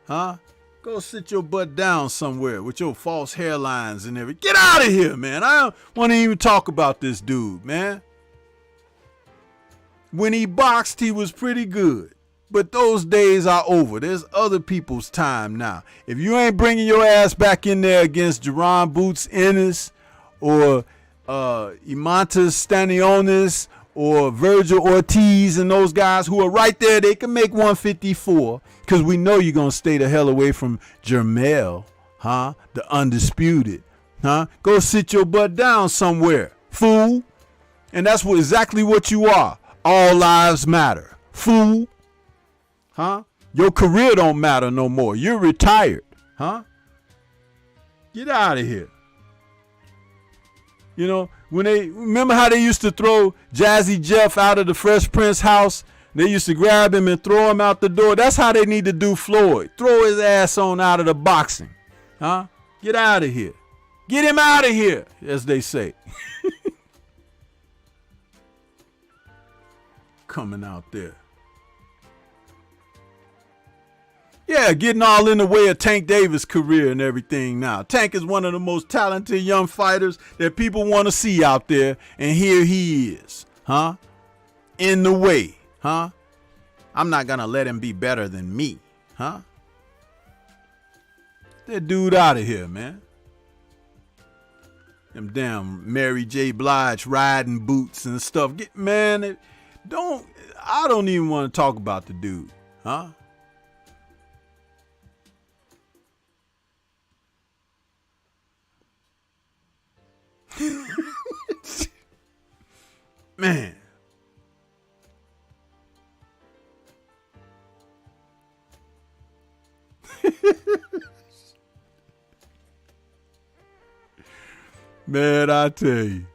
Speaker 1: Go sit your butt down somewhere with your false hairlines and everything. Get out of here, man. I don't want to even talk about this dude, man. When he boxed, he was pretty good. But those days are over. There's other people's time now. If you ain't bringing your ass back in there against Jerron Boots Ennis or Imantas Stanionis or Virgil Ortiz and those guys who are right there, they can make 154 because we know you're going to stay the hell away from Jermell, the undisputed. Go sit your butt down somewhere, fool. And that's exactly what you are. All lives matter, fool. Your career don't matter no more. You're retired. Get out of here. You know, remember how they used to throw Jazzy Jeff out of the Fresh Prince house? They used to grab him and throw him out the door. That's how they need to do Floyd. Throw his ass on out of the boxing. Get out of here. Get him out of here, as they say. Coming out there. Yeah, getting all in the way of Tank Davis' career and everything now. Tank is one of the most talented young fighters that people want to see out there. And here he is, in the way, I'm not going to let him be better than me, That dude out of here, man. Them damn Mary J. Blige riding boots and stuff. I don't even want to talk about the dude, Man. Man, I tell you.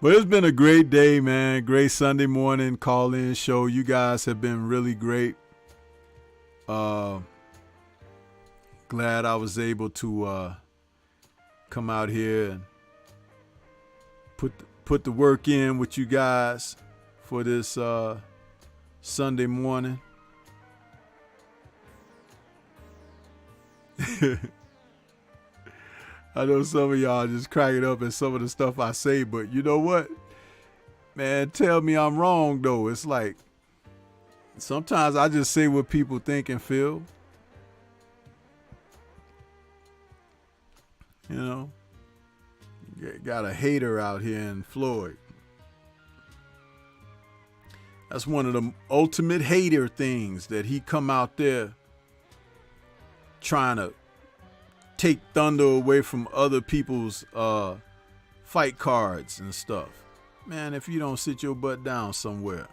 Speaker 1: But it's been a great day, man. Great Sunday morning call-in show. You guys have been really great. Glad I was able to come out here and put the work in with you guys for this Sunday morning. I know some of y'all just cracking up at some of the stuff I say, but you know what? Man, tell me I'm wrong, though. It's like sometimes I just say what people think and feel. You know? Got a hater out here in Floyd. That's one of the ultimate hater things, that he come out there trying to take thunder away from other people's fight cards and stuff. Man, if you don't sit your butt down somewhere.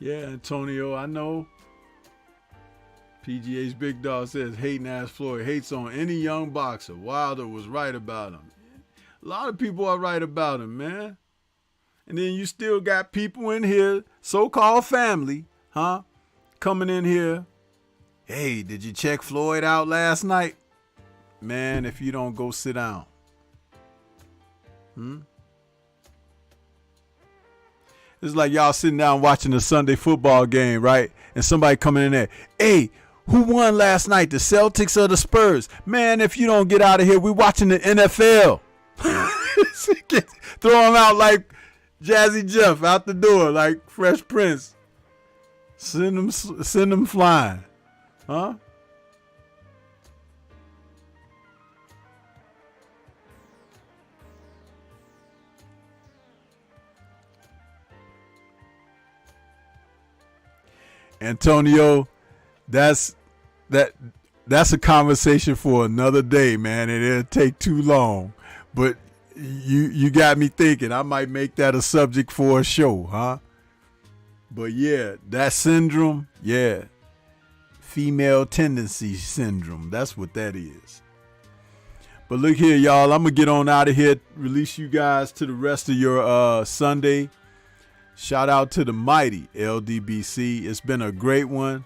Speaker 1: Yeah, Antonio, I know. PGA's Big Dog says hating ass Floyd hates on any young boxer. Wilder was right about him. A lot of people are right about him, man. And then you still got people in here, so-called family, coming in here. Hey, did you check Floyd out last night? Man, if you don't, go sit down. It's like y'all sitting down watching a Sunday football game, right? And somebody coming in there, hey, who won last night, the Celtics or the Spurs? Man, if you don't get out of here, we're watching the NFL. Throw him out like Jazzy Jeff out the door, like Fresh Prince. Send them flying. Antonio, that's a conversation for another day, man, and it'll take too long. But you got me thinking. I might make that a subject for a show, huh? But yeah, that syndrome, yeah. Female tendency syndrome. That's what that is. But look here, y'all. I'm going to get on out of here. Release you guys to the rest of your Sunday. Shout out to the mighty LDBC. It's been a great one.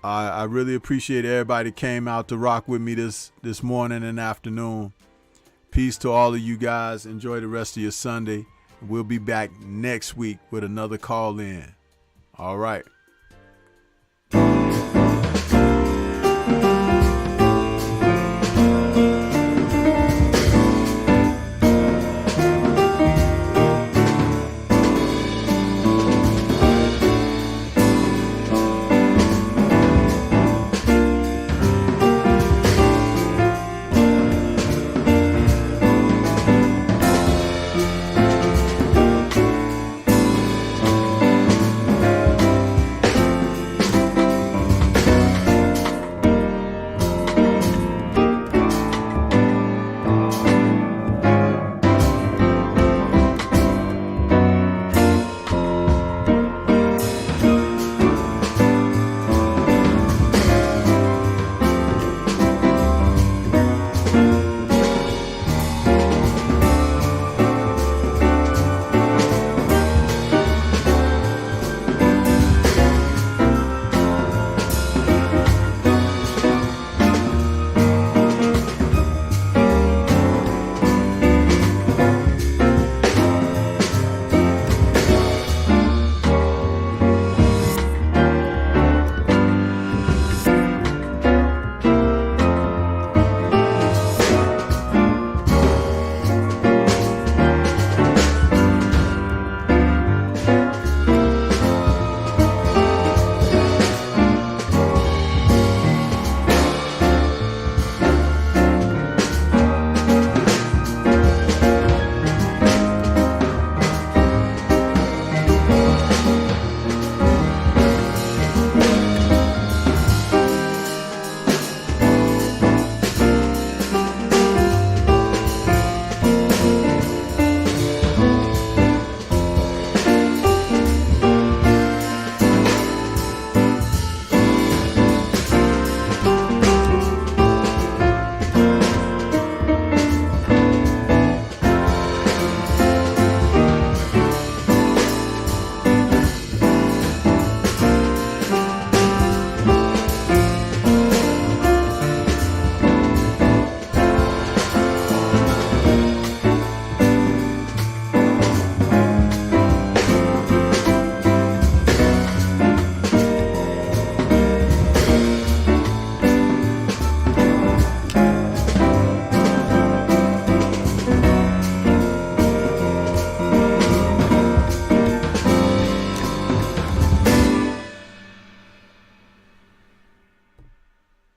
Speaker 1: I really appreciate everybody that came out to rock with me this morning and afternoon. Peace to all of you guys. Enjoy the rest of your Sunday. We'll be back next week with another call in. All right.